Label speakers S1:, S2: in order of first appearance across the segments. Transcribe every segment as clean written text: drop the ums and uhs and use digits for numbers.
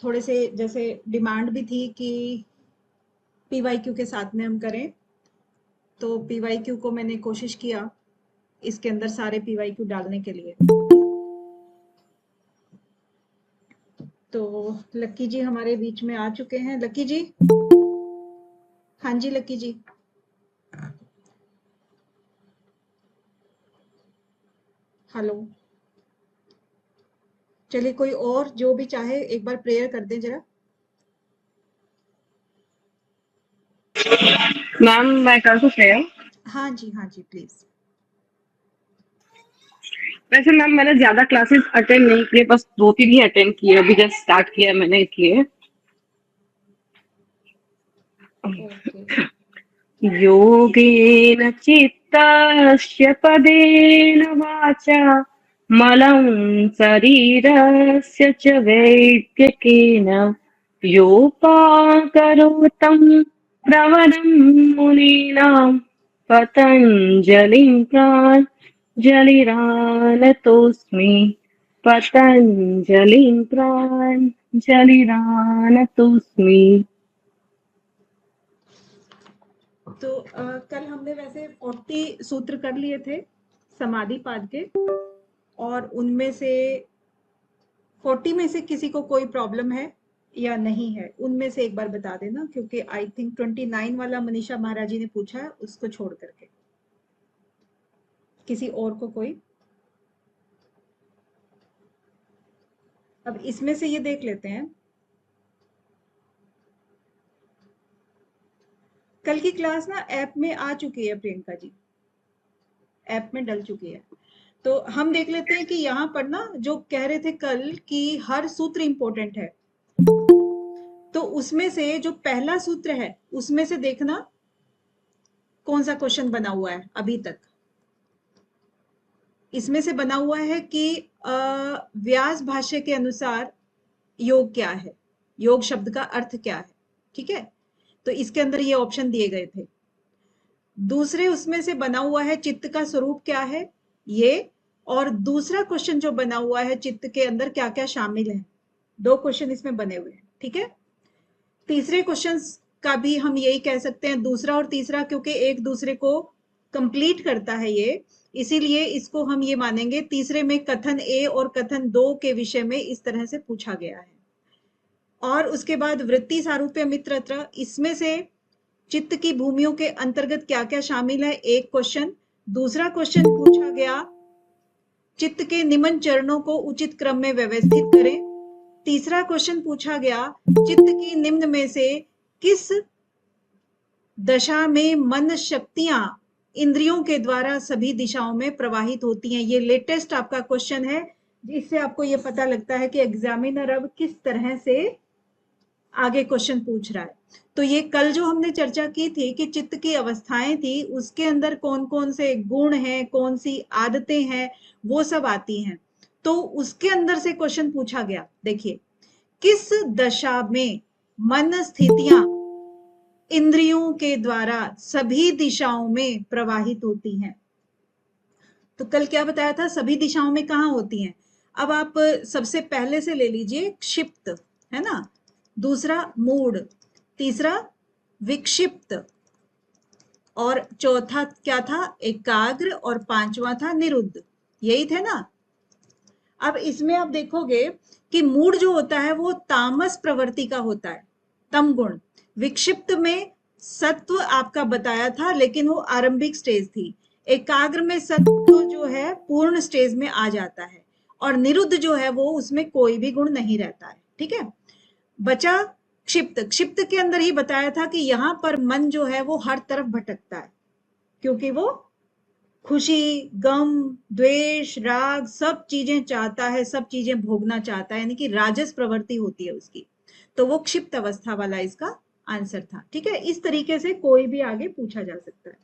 S1: थोड़े से जैसे डिमांड भी थी कि पीवाईक्यू के साथ में हम करें, तो पीवाईक्यू को मैंने कोशिश किया इसके अंदर सारे पीवाईक्यू डालने के लिए। तो लक्की जी हमारे बीच में आ चुके हैं। लक्की जी, हाँ जी लक्की जी, हेलो। चलिए कोई और जो भी चाहे एक बार प्रेयर कर दें जरा।
S2: मैम मैं कर सकते हैं।
S1: हाँ जी प्लीज।
S2: वैसे मैम मैंने ज्यादा क्लासेस अटेंड नहीं किए, बस 2-3 ही अटेंड किए, अभी जस्ट स्टार्ट किया है मैंने इसलिए।
S1: ओके।
S2: योगेन चित्तस्य पदेन वाचा मलं शरीरस्य च वैद्यकेन योपाकरोतं प्रवरं मुनीनां पतञ्जलिं प्राञ्जलिरानतोऽस्मि पतञ्जलिं प्राञ्जलिरानतोऽस्मि।
S1: तो कल हमने वैसे 40 सूत्र कर लिए थे समाधि पाद के, और उनमें से 40 में से किसी को कोई प्रॉब्लम है या नहीं है, उनमें से एक बार बता देना, क्योंकि आई थिंक 29 वाला मनीषा महाराज जी ने पूछा है, उसको छोड़ करके किसी और को कोई। अब इसमें से ये देख लेते हैं, कल की क्लास ना ऐप में आ चुकी है प्रियंका जी, ऐप में डल चुकी है। तो हम देख लेते हैं कि यहाँ पर ना जो कह रहे थे कल कि हर सूत्र इंपॉर्टेंट है, तो उसमें से जो पहला सूत्र है उसमें से देखना कौन सा क्वेश्चन बना हुआ है अभी तक। इसमें से बना हुआ है कि व्यास भाष्य के अनुसार योग क्या है, योग शब्द का अर्थ क्या है। ठीक है, तो इसके अंदर ये ऑप्शन दिए गए थे। दूसरे उसमें से बना हुआ है चित्त का स्वरूप क्या है ये, और दूसरा क्वेश्चन जो बना हुआ है चित्त के अंदर क्या क्या शामिल है। दो क्वेश्चन इसमें बने हुए हैं। ठीक है, तीसरे क्वेश्चन का भी हम यही कह सकते हैं, दूसरा और तीसरा, क्योंकि एक दूसरे को कंप्लीट करता है ये, इसीलिए इसको हम ये मानेंगे। तीसरे में कथन ए और कथन दो के विषय में इस तरह से पूछा गया है। और उसके बाद वृत्ति सारूप्य मित्रत्र, इसमें से चित्त की भूमियों के अंतर्गत क्या क्या शामिल है, एक क्वेश्चन। दूसरा क्वेश्चन पूछा गया चित्त के निमन चरणों को उचित क्रम में व्यवस्थित करें। तीसरा क्वेश्चन पूछा गया चित्त की निम्न में से किस दशा में मन शक्तियां इंद्रियों के द्वारा सभी दिशाओं में प्रवाहित होती हैं। ये लेटेस्ट आपका क्वेश्चन है, जिससे आपको ये पता लगता है कि एग्जामिनर अब किस तरह से आगे क्वेश्चन पूछ रहा है। तो ये कल जो हमने चर्चा की थी कि चित्त की अवस्थाएं थी, उसके अंदर कौन कौन से गुण हैं, कौन सी आदतें हैं, वो सब आती हैं। तो उसके अंदर से क्वेश्चन पूछा गया, देखिए, किस दशा में मन स्थितियां इंद्रियों के द्वारा सभी दिशाओं में प्रवाहित होती हैं। तो कल क्या बताया था, सभी दिशाओं में कहाँ होती हैं। अब आप सबसे पहले से ले लीजिए, क्षिप्त है ना, दूसरा मूड, तीसरा विक्षिप्त, और चौथा क्या था, एकाग्र, और पांचवा था निरुद्ध। यही थे ना। अब इसमें आप देखोगे कि मूड जो होता है वो तामस प्रवृत्ति का होता है, तम गुण। विक्षिप्त में सत्व आपका बताया था, लेकिन वो आरंभिक स्टेज थी। एकाग्र में सत्व जो है पूर्ण स्टेज में आ जाता है, और निरुद्ध जो है वो उसमें कोई भी गुण नहीं रहता है। ठीक है, बचा क्षिप्त। क्षिप्त के अंदर ही बताया था कि यहां पर मन जो है वो हर तरफ भटकता है, क्योंकि वो खुशी, गम, द्वेष, राग सब चीजें चाहता है, सब चीजें भोगना चाहता है, यानी कि राजस प्रवृत्ति होती है उसकी। तो वो क्षिप्त अवस्था वाला इसका आंसर था। ठीक है, इस तरीके से कोई भी आगे पूछा जा सकता है।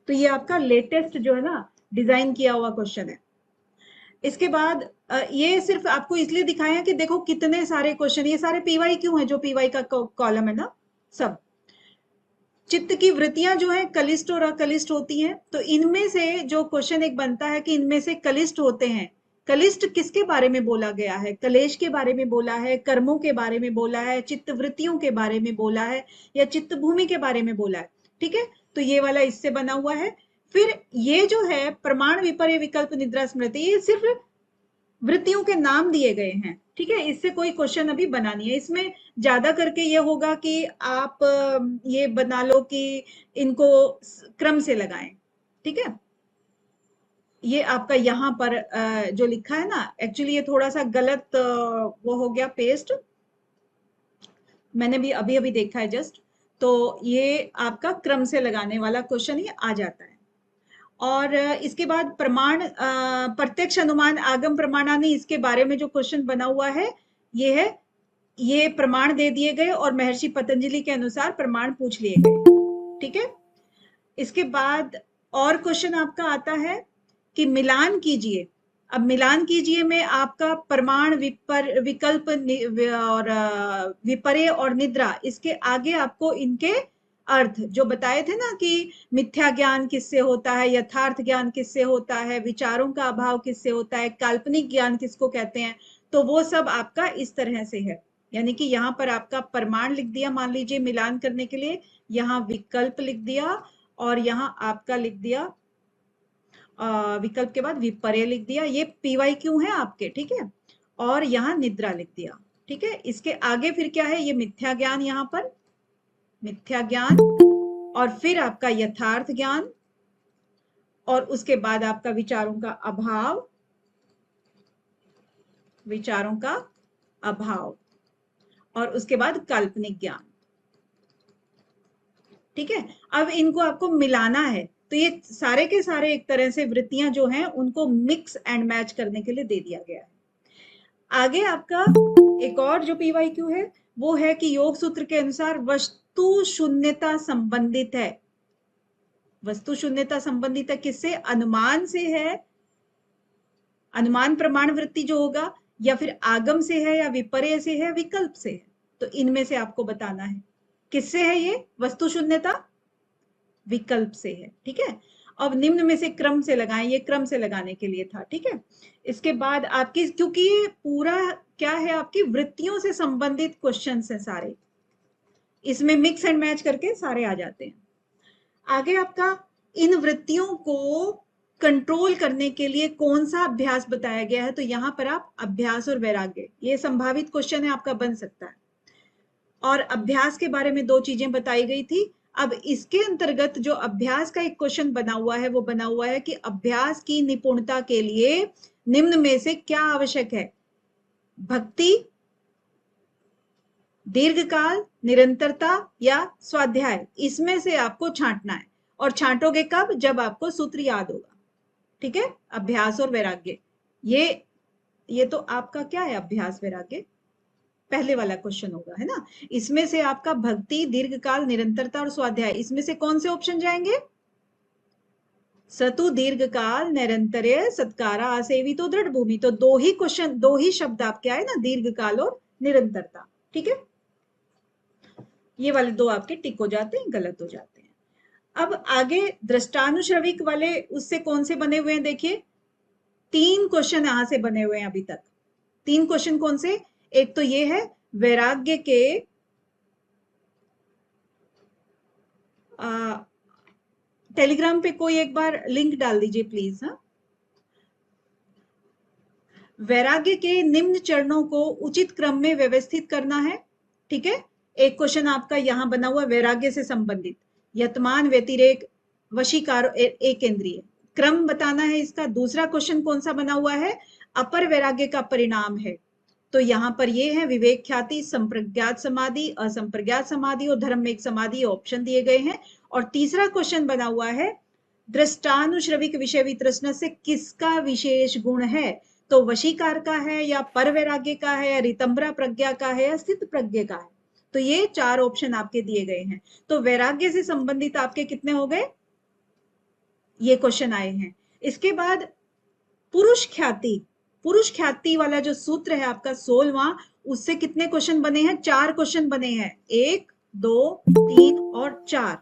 S1: तो ये आपका लेटेस्ट जो है ना डिजाइन किया हुआ क्वेश्चन है। इसके बाद ये सिर्फ आपको इसलिए दिखाया है कि देखो कितने सारे क्वेश्चन, ये सारे पीवाई क्यों है, जो पीवाई का कॉलम है ना सब। चित्त की वृत्तियां जो है कलिष्ठ और अकलिष्ठ होती हैं, तो इनमें से जो क्वेश्चन एक बनता है कि इनमें से कलिष्ठ होते हैं कलिष्ट किसके बारे में बोला गया है? कलेश के बारे में बोला है, कर्मों के बारे में बोला है, चित्तवृत्तियों के बारे में बोला है, या चित्त भूमि के बारे में बोला है? ठीक है, तो ये वाला इससे बना हुआ है। फिर ये जो है प्रमाण, विपर्य, विकल्प, निद्रा, स्मृति, ये सिर्फ वृत्तियों के नाम दिए गए हैं। ठीक है, इससे कोई क्वेश्चन अभी बना नहीं है। इसमें ज्यादा करके ये होगा कि आप ये बना लो कि इनको क्रम से लगाएं। ठीक है, ये आपका यहाँ पर जो लिखा है ना, एक्चुअली ये थोड़ा सा गलत वो हो गया पेस्ट, मैंने भी अभी अभी देखा है जस्ट। तो ये आपका क्रम से लगाने वाला क्वेश्चन ही आ जाता है। और इसके बाद प्रमाण, प्रत्यक्ष, अनुमान, आगम, प्रमाणानि, इसके बारे में जो क्वेश्चन बना हुआ है ये है, ये प्रमाण दे दिए गए और महर्षि पतंजलि के अनुसार प्रमाण पूछ लिए गए। ठीक है, इसके बाद और क्वेश्चन आपका आता है कि मिलान कीजिए। अब मिलान कीजिए में आपका प्रमाण, विकल्प और विपर्य और निद्रा, इसके आगे आपको इनके अर्थ जो बताए थे ना कि मिथ्या ज्ञान किससे होता है, यथार्थ ज्ञान किससे होता है, विचारों का अभाव किससे होता है, काल्पनिक ज्ञान किसको कहते हैं, तो वो सब आपका इस तरह से है। यानी कि यहाँ पर आपका प्रमाण लिख दिया, मान लीजिए मिलान करने के लिए, यहाँ विकल्प लिख दिया, और यहाँ आपका लिख दिया विकल्प के बाद विपर्य लिख दिया, ये PYQ है आपके। ठीक है, और यहाँ निद्रा लिख दिया। ठीक है, इसके आगे फिर क्या है, ये मिथ्या ज्ञान, यहाँ पर मिथ्या ज्ञान, और फिर आपका यथार्थ ज्ञान, और उसके बाद आपका विचारों का अभाव, विचारों का अभाव, और उसके बाद काल्पनिक ज्ञान। ठीक है, अब इनको आपको मिलाना है, तो ये सारे के सारे एक तरह से वृत्तियां जो हैं उनको मिक्स एंड मैच करने के लिए दे दिया गया है। आगे आपका एक और जो PYQ है वो है कि योग सूत्र के अनुसार वस्तु शून्यता संबंधित है। वस्तु शून्यता संबंधित है किससे? अनुमान से है, अनुमान प्रमाण वृत्ति जो होगा, या फिर आगम से है, या विपर्य से है, विकल्प से है। तो इनमें से आपको बताना है किससे है ये वस्तु शून्यता, विकल्प से है। ठीक है, अब निम्न में से क्रम से लगाएं, ये क्रम से लगाने के लिए था। ठीक है, इसके बाद आपकी, क्योंकि ये पूरा क्या है, आपकी वृत्तियों से संबंधित क्वेश्चन है सारे, इसमें मिक्स एंड मैच करके सारे आ जाते हैं। आगे आपका इन वृत्तियों को कंट्रोल करने के लिए कौन सा अभ्यास बताया गया है, तो यहां पर आप अभ्यास और वैराग्य, ये संभावित क्वेश्चन है आपका, बन सकता है। और अभ्यास के बारे में 2 चीजें बताई गई थी। अब इसके अंतर्गत जो अभ्यास का एक क्वेश्चन बना हुआ है वो बना हुआ है कि अभ्यास की निपुणता के लिए निम्न में से क्या आवश्यक है? भक्ति, दीर्घकाल, निरंतरता, या स्वाध्याय, इसमें से आपको छांटना है। और छांटोगे कब? जब आपको सूत्र याद होगा। ठीक है, अभ्यास और वैराग्य, ये तो आपका क्या है, अभ्यास वैराग्य पहले वाला क्वेश्चन होगा, है ना। इसमें से आपका भक्ति, दीर्घकाल, निरंतरता और स्वाध्याय, इसमें से कौन से ऑप्शन जाएंगे? सतु, दीर्घकाल, निरंतर्य, सत्कारा, आसेवी, तो दृढ़ भूमि। तो 2 ही क्वेश्चन, 2 ही शब्द आपके आए ना, दीर्घकाल और निरंतरता। ठीक है, ये वाले 2 आपके टिक हो जाते हैं, गलत हो जाते हैं। अब आगे दृष्टानुश्रविक वाले उससे कौन से बने हुए हैं, देखिए 3 क्वेश्चन यहां से बने हुए हैं अभी तक। 3 क्वेश्चन कौन से? एक तो ये है वैराग्य के टेलीग्राम पे कोई एक बार लिंक डाल दीजिए प्लीज। हाँ, वैराग्य के निम्न चरणों को उचित क्रम में व्यवस्थित करना है। ठीक है, एक क्वेश्चन आपका यहां बना हुआ वैराग्य से संबंधित, यतमान, व्यतिरेक, वशीकार, एक इंद्रिय, क्रम बताना है इसका। दूसरा क्वेश्चन कौन सा बना हुआ है? अपर वैराग्य का परिणाम है। तो यहाँ पर ये है विवेक, ख्याति, संप्रज्ञात समाधि, असंप्रज्ञात समाधि और धर्म में एक समाधि, ऑप्शन दिए गए हैं। और तीसरा क्वेश्चन बना हुआ है दृष्टानुश्रविक विषय वितृष्णा से किसका विशेष गुण है? तो वशीकार का है, या पर वैराग्य का है, या रितंबरा प्रज्ञा का है, या स्थित प्रज्ञा का है। तो ये 4 ऑप्शन आपके दिए गए हैं। तो वैराग्य से संबंधित आपके कितने हो गए? ये क्वेश्चन आए हैं। इसके बाद पुरुष ख्याति, पुरुष ख्याति वाला जो सूत्र है आपका 16वां, उससे कितने क्वेश्चन बने हैं? 4 क्वेश्चन बने हैं, 1, 2, 3 और 4।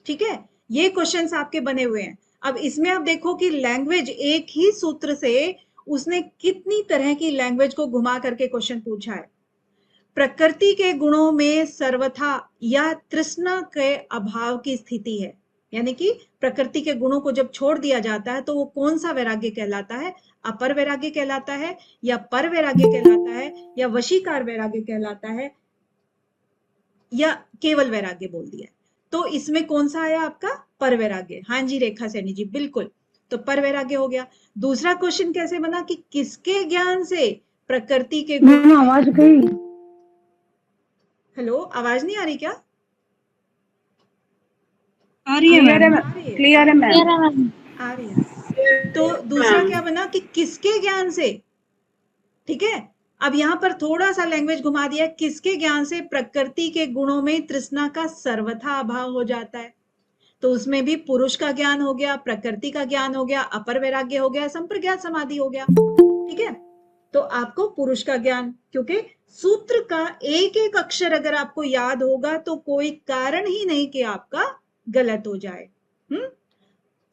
S1: ठीक है, ये क्वेश्चंस आपके बने हुए हैं। अब इसमें आप देखो कि लैंग्वेज एक ही सूत्र से उसने कितनी तरह की लैंग्वेज को घुमा करके क्वेश्चन पूछा है। प्रकृति के गुणों में सर्वथा या तृष्णा के अभाव की स्थिति है, यानी कि प्रकृति के गुणों को जब छोड़ दिया जाता है तो वो कौन सा वैराग्य कहलाता है? अपर वैराग्य कहलाता है, या पर वैराग्य कहलाता है, या वशीकार वैराग्य कहलाता है, या केवल वैराग्य बोल दिया। तो इसमें कौन सा आया आपका? पर वैराग्य। हाँ जी रेखा सैनी जी, बिल्कुल। तो पर वैराग्य हो गया। दूसरा क्वेश्चन कैसे बना कि किसके ज्ञान से प्रकृति के गुण।
S2: आवाज गई।
S1: हेलो, आवाज नहीं आ रही क्या?
S2: आ रही है मैम, क्लियर है मैम।
S1: आ रही है। तो दूसरा क्या बना कि किसके ज्ञान से, ठीक है। अब यहां पर थोड़ा सा लैंग्वेज घुमा दिया, किसके ज्ञान से प्रकृति के गुणों में तृष्णा का सर्वथा अभाव हो जाता है। तो उसमें भी पुरुष का ज्ञान हो गया, प्रकृति का ज्ञान हो गया, अपर वैराग्य हो गया, संप्रज्ञात समाधि हो गया, ठीक है। तो आपको पुरुष का ज्ञान, क्योंकि सूत्र का एक एक अक्षर अगर आपको याद होगा तो कोई कारण ही नहीं कि आपका गलत हो जाए।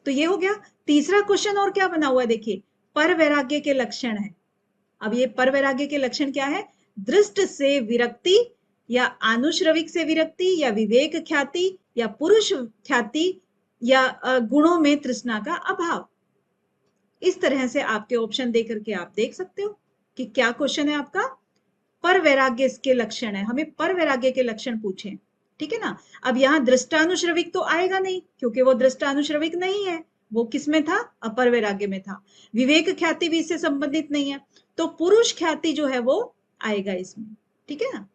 S1: तो ये हो गया। तीसरा क्वेश्चन और क्या बना हुआ है देखिए, पर वैराग्य के लक्षण है। अब ये पर वैराग्य के लक्षण क्या है? दृष्ट से विरक्ति, या आनुश्रविक से विरक्ति, या विवेक ख्याति, या पुरुष ख्याति, या गुणों में तृष्णा का अभाव। इस तरह से आपके ऑप्शन देकर के आप देख सकते हो कि क्या क्वेश्चन है आपका। पर वैराग्य के लक्षण है, हमें पर वैराग्य के लक्षण पूछे, ठीक है ना। अब यहाँ दृष्टानुश्रविक तो आएगा नहीं, क्योंकि वो दृष्टानुश्रविक नहीं है, वो किस में था? अपर वैराग्य में था। विवेक ख्याति भी इससे संबंधित नहीं है, तो पुरुष ख्याति जो है वो आएगा इसमें, ठीक है ना।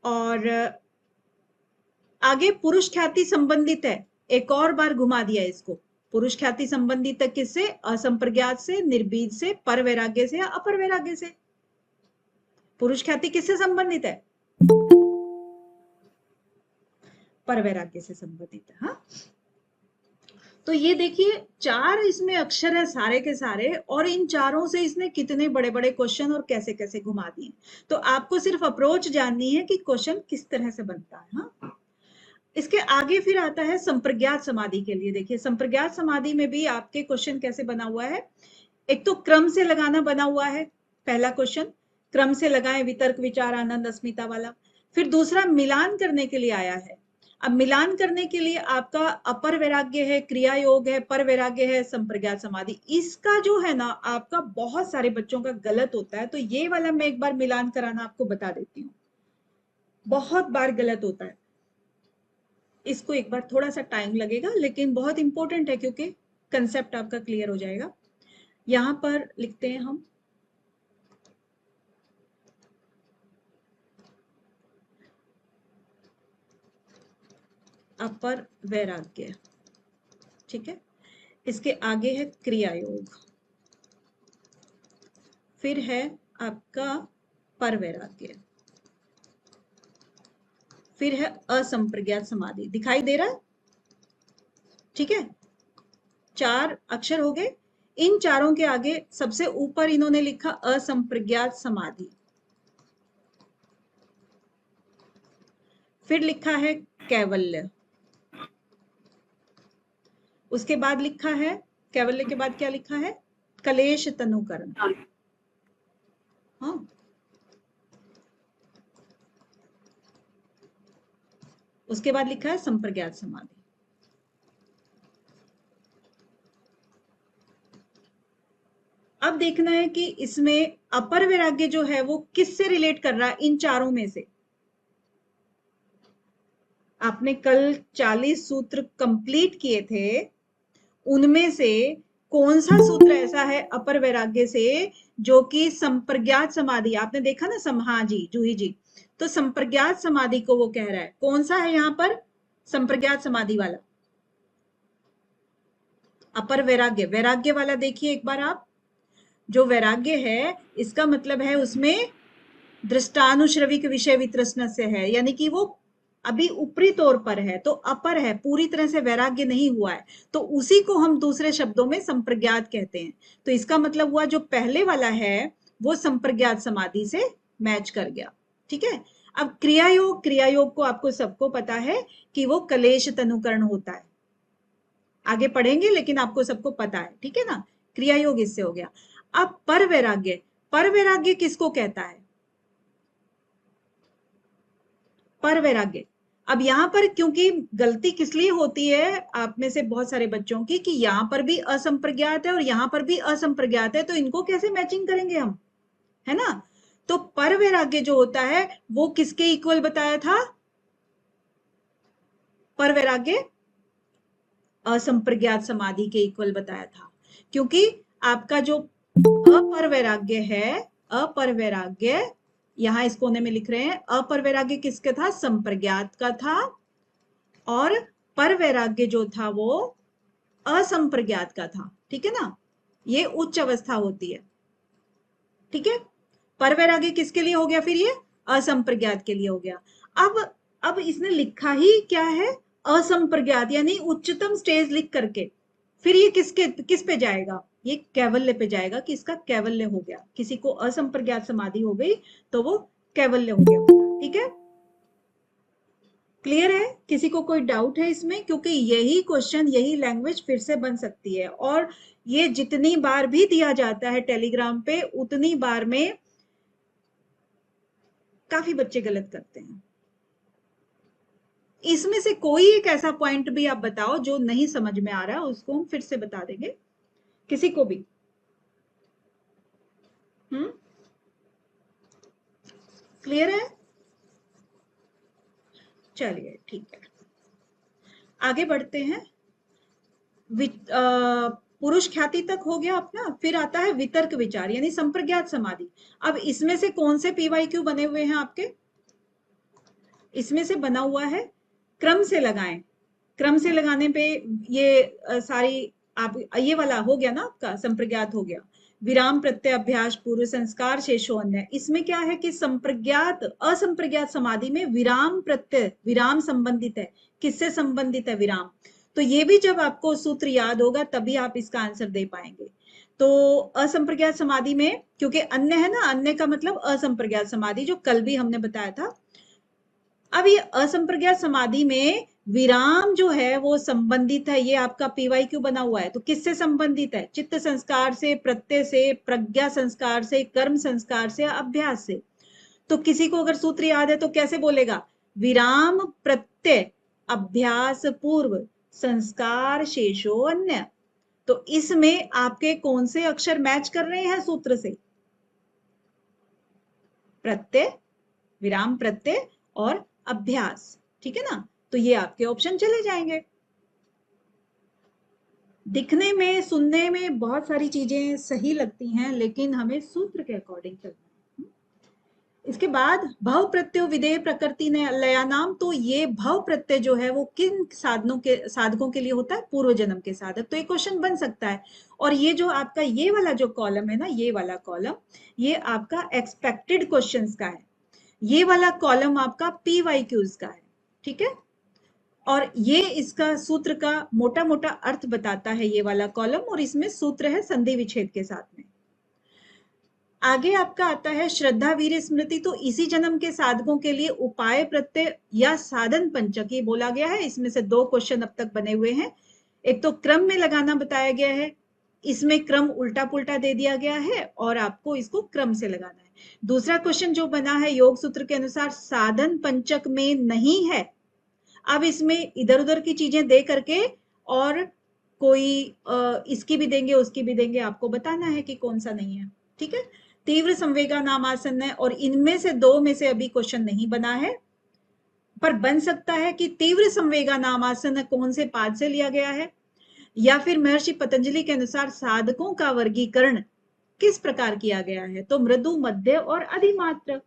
S1: और आगे पुरुष ख्याति संबंधित है, एक और बार घुमा दिया इसको। पुरुष ख्याति संबंधित है किससे? असंप्रज्ञात से, निर्बीज से, पर वैराग्य से, या अपर वैराग्य से। पुरुष ख्याति किससे संबंधित है? पर वैराग्य से संबंधित है। हाँ, तो ये देखिए 4 इसमें अक्षर है सारे के सारे, और इन चारों से इसने कितने बड़े बड़े क्वेश्चन और कैसे कैसे घुमा दिए। तो आपको सिर्फ अप्रोच जाननी है कि क्वेश्चन किस तरह से बनता है। हाँ, इसके आगे फिर आता है संप्रज्ञात समाधि के लिए। देखिए संप्रज्ञात समाधि में भी आपके क्वेश्चन कैसे बना हुआ है। एक तो क्रम से लगाना बना हुआ है, पहला क्वेश्चन क्रम से लगाएं, वितर्क विचार आनंद अस्मिता वाला। फिर दूसरा मिलान करने के लिए आया है। अब मिलान करने के लिए आपका अपर वैराग्य है, क्रिया योग है, पर वैराग्य है, संप्रज्ञात समाधि। इसका जो है ना आपका बहुत सारे बच्चों का गलत होता है, तो ये वाला मैं एक बार मिलान कराना आपको बता देती हूँ, बहुत बार गलत होता है। इसको एक बार थोड़ा सा टाइम लगेगा, लेकिन बहुत इंपॉर्टेंट है क्योंकि कंसेप्ट आपका क्लियर हो जाएगा। यहां पर लिखते हैं हम अपर वैराग्य, ठीक है। इसके आगे है क्रिया योग, फिर है आपका पर वैराग्य, फिर है असंप्रज्ञात समाधि। दिखाई दे रहा है? ठीक है, 4 अक्षर हो गए। इन चारों के आगे सबसे ऊपर इन्होंने लिखा असंप्रज्ञात समाधि, फिर लिखा है कैवल्य, उसके बाद लिखा है, कैवल्य के बाद क्या लिखा है? कलेश तनुकरण। हाँ, उसके बाद लिखा है संप्रज्ञात समाधि। अब देखना है कि इसमें अपर वैराग्य जो है वो किससे रिलेट कर रहा है इन चारों में से। आपने कल 40 सूत्र कंप्लीट किए थे, उनमें से कौन सा सूत्र ऐसा है अपर वैराग्य से जो कि संप्रज्ञात समाधि, आपने देखा ना हाँ जी जूही जी, तो संप्रज्ञात समाधि को वो कह रहा है। कौन सा है यहाँ पर संप्रज्ञात समाधि वाला? अपर वैराग्य, वैराग्य वाला देखिए एक बार आप। जो वैराग्य है इसका मतलब है उसमें दृष्टानुश्रविक विषय वितृष्ण से है, यानी कि वो अभी ऊपरी तौर पर है, तो अपर है, पूरी तरह से वैराग्य नहीं हुआ है, तो उसी को हम दूसरे शब्दों में संप्रज्ञात कहते हैं। तो इसका मतलब हुआ जो पहले वाला है वो संप्रज्ञात समाधि से मैच कर गया, ठीक है। अब क्रियायोग, क्रियायोग को आपको सबको पता है कि वो कलेश तनुकरण होता है, आगे पढ़ेंगे लेकिन आपको सबको पता है, ठीक है ना। क्रियायोग इससे हो गया। अब परवैराग्य, परवैराग्य किसको कहता है? परवैराग्य। अब यहाँ पर क्योंकि गलती किस लिए होती है आप में से बहुत सारे बच्चों की कि यहाँ पर भी असंप्रज्ञात है और यहाँ पर भी असंप्रज्ञात है, तो इनको कैसे मैचिंग करेंगे हम, है ना? तो परवैराग्य जो होता है वो किसके इक्वल बताया था? परवैराग्य असंप्रज्ञात समाधि के इक्वल बताया था, क्योंकि आपका जो अपरवैराग्य है, अपरवैराग्य यहां इस कोने में लिख रहे हैं, अपरवैराग्य किसका था? संप्रज्ञात का था, और परवैराग्य जो था वो असंप्रज्ञात का था। ठीक है ना? ये उच्च अवस्था होती है। ठीक है, परवैराग्य किसके लिए हो गया फिर? ये असंप्रज्ञात के लिए हो गया। अब इसने लिखा ही क्या है? असंप्रज्ञात, यानी उच्चतम स्टेज लिख करके फिर ये किस पे जाएगा? ये कैवल्य पे जाएगा कि इसका कैवल्य हो गया। किसी को असंप्रज्ञात समाधि हो गई तो वो कैवल्य हो गया। ठीक है, क्लियर है? किसी को कोई डाउट है इसमें? क्योंकि यही क्वेश्चन, यही लैंग्वेज फिर से बन सकती है, और ये जितनी बार भी दिया जाता है टेलीग्राम पे उतनी बार में काफी बच्चे गलत करते हैं। इसमें से कोई एक ऐसा पॉइंट भी आप बताओ जो नहीं समझ में आ रहा है, उसको हम फिर से बता देंगे किसी को भी। क्लियर है? चलिए ठीक है, आगे बढ़ते हैं। पुरुष ख्याति तक हो गया अपना, फिर आता है वितर्क विचार यानी संप्रज्ञात समाधि। अब इसमें से कौन से पीवाईक्यू बने हुए हैं आपके? इसमें से बना हुआ है, क्रम से लगाएं। क्रम से लगाने पे ये सारी आप, ये वाला हो गया ना आपका, संप्रज्ञात हो गया। विराम प्रत्यय अभ्यास पूर्व संस्कार शेषो अन्य। इसमें क्या है कि संप्रज्ञात असंप्रज्ञात समाधि में विराम प्रत्यय, विराम संबंधित है। किससे संबंधित है? विराम। तो ये भी जब आपको सूत्र याद होगा तभी आप इसका आंसर दे पाएंगे। तो असंप्रज्ञात समाधि में, क्योंकि अन्य है ना, अन्य का मतलब असंप्रज्ञात समाधि, जो कल भी हमने बताया था। अब ये असंप्रज्ञात समाधि में विराम जो है वो संबंधित है, ये आपका पीवाईक्यू बना हुआ है। तो किससे संबंधित है? चित्त संस्कार से, प्रत्यय से, प्रज्ञा संस्कार से, कर्म संस्कार से, अभ्यास से। तो किसी को अगर सूत्र याद है तो कैसे बोलेगा? विराम प्रत्यय अभ्यास पूर्व संस्कार शेषो अन्य। तो इसमें आपके कौन से अक्षर मैच कर रहे हैं सूत्र से? प्रत्यय, विराम प्रत्यय और अभ्यास। ठीक है ना? तो ये आपके ऑप्शन चले जाएंगे। दिखने में, सुनने में बहुत सारी चीजें सही लगती हैं, लेकिन हमें सूत्र के अकॉर्डिंग चलना है। इसके बाद भव प्रत्यय विधेय प्रकृति ने लया नाम। तो ये भव प्रत्यय जो है वो किन साधकों के लिए होता है? पूर्व जन्म के साधक। तो ये क्वेश्चन बन सकता है। और ये जो आपका ये वाला जो कॉलम है ना, ये वाला कॉलम, ये आपका एक्सपेक्टेड क्वेश्चंस का है। ये वाला कॉलम आपका पीवाईक्यूज का है। ठीक है, और ये इसका सूत्र का मोटा मोटा अर्थ बताता है ये वाला कॉलम, और इसमें सूत्र है संधि विच्छेद के साथ में। आगे आपका आता है श्रद्धा वीर स्मृति। तो इसी जन्म के साधकों के लिए उपाय प्रत्यय या साधन पंचक ये बोला गया है। इसमें से दो क्वेश्चन अब तक बने हुए हैं। एक तो क्रम में लगाना बताया गया है, इसमें क्रम उल्टा पुल्टा दे दिया गया है और आपको इसको क्रम से लगाना है। दूसरा क्वेश्चन जो बना है योग सूत्र के अनुसार साधन पंचक में नहीं है। अब इसमें इधर उधर की चीजें दे करके और कोई इसकी भी देंगे उसकी भी देंगे, आपको बताना है कि कौन सा नहीं है। ठीक है, तीव्र संवेगा नाम आसन है, और इनमें से दो में से अभी क्वेश्चन नहीं बना है, पर बन सकता है कि तीव्र संवेगा नाम आसन कौन से पाद से लिया गया है, या फिर महर्षि पतंजलि के अनुसार साधकों का वर्गीकरण किस प्रकार किया गया है। तो मृदु, मध्य और अधिमात्र।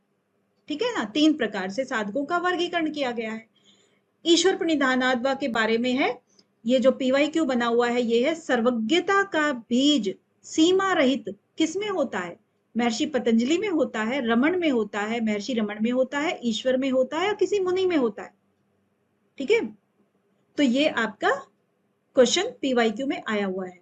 S1: ठीक है ना, तीन प्रकार से साधकों का वर्गीकरण किया गया है। ईश्वर प्रणिधानाद्वा के बारे में है। ये जो पीवाईक्यू बना हुआ है ये है सर्वज्ञता का बीज सीमा रहित किसमें होता है? महर्षि पतंजलि में होता है, रमण में होता है, महर्षि रमण में होता है, ईश्वर में होता है, किसी मुनि में होता है। ठीक है, तो ये आपका क्वेश्चन पीवाईक्यू में आया हुआ है।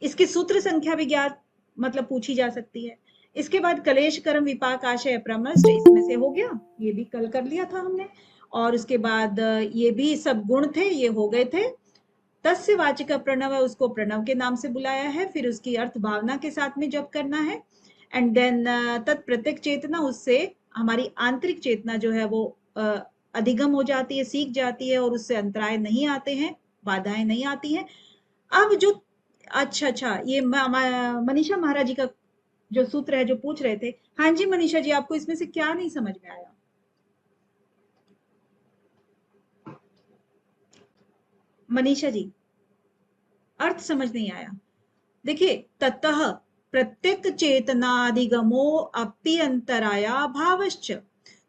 S1: इसकी सूत्र संख्या भी ज्ञात मतलब पूछी जा सकती है। इसके बाद कलेश कर्म विपाक आशय अप्रमस्त, इसमें से हो गया, ये भी कल कर लिया था हमने। और उसके बाद ये भी सब गुण थे, ये हो गए थे। तस्य वाचक प्रणव है, उसको प्रणव के नाम से बुलाया है, फिर उसकी अर्थ भावना के साथ में जप करना है, एंड देन तत्प्रत्यक चेतना, उससे हमारी आंतरिक चेतना जो है वो अधिगम हो जाती है, सीख जाती है, और उससे अंतराय नहीं आते हैं, बाधाएं नहीं आती हैं। अब जो अच्छा, ये मनीषा महाराज जी का जो सूत्र है जो पूछ रहे थे, हाँ जी मनीषा जी, आपको इसमें से क्या नहीं समझ में आया? मनीषा जी, अर्थ समझ नहीं आया। देखिए, ततः प्रत्येक चेतनाधिगमो अपि अंतराया भावश्च,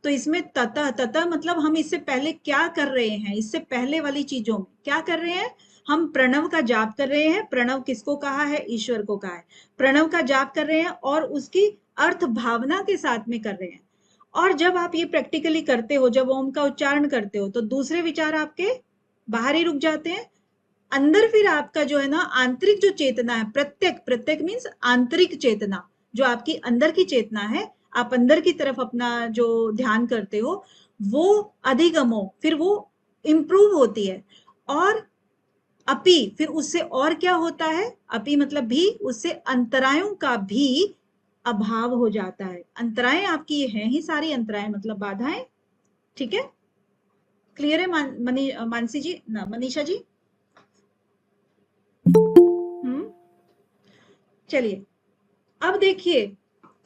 S1: तो इसमें ततः मतलब हम इससे पहले क्या कर रहे हैं, इससे पहले वाली चीजों में क्या कर रहे हैं, हम प्रणव का जाप कर रहे हैं। प्रणव किसको कहा है? ईश्वर को कहा है। प्रणव का जाप कर रहे हैं और उसकी अर्थ भावना के साथ में कर रहे हैं। और जब आप ये प्रैक्टिकली करते हो, जब ओम का उच्चारण करते हो, तो दूसरे विचार आपके बाहर ही रुक जाते हैं। अंदर फिर आपका जो है ना आंतरिक जो चेतना है, प्रत्येक मीन्स आंतरिक चेतना, जो आपकी अंदर की चेतना है, आप अंदर की तरफ अपना जो ध्यान करते हो, वो अधिगमो, फिर वो इंप्रूव होती है। और अपि, फिर उससे और क्या होता है? अपि मतलब भी, उससे अंतरायों का भी अभाव हो जाता है। अंतराएं आपकी ये हैं ही सारी, अंतराएं मतलब बाधाएं। ठीक है, क्लियर है मानसी जी, ना मनीषा जी? चलिए, अब देखिए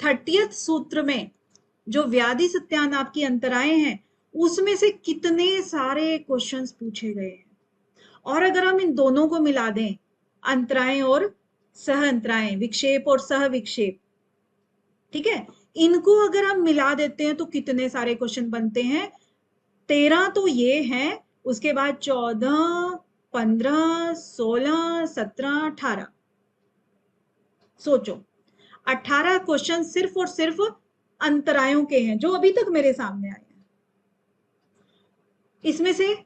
S1: 30th सूत्र में जो व्याधि सत्यान आपकी अंतराएं हैं, उसमें से कितने सारे क्वेश्चंस पूछे गए हैं। और अगर हम इन दोनों को मिला दें, अंतराएं और सह अंतराएं, विक्षेप और सह विक्षेप, ठीक है, इनको अगर हम मिला देते हैं तो कितने सारे क्वेश्चन बनते हैं। 13 तो ये हैं, उसके बाद 14, 15, 16, 17, 18, सोचो 18 क्वेश्चन सिर्फ और सिर्फ अंतरायों के हैं, जो अभी तक मेरे सामने आए हैं। इसमें से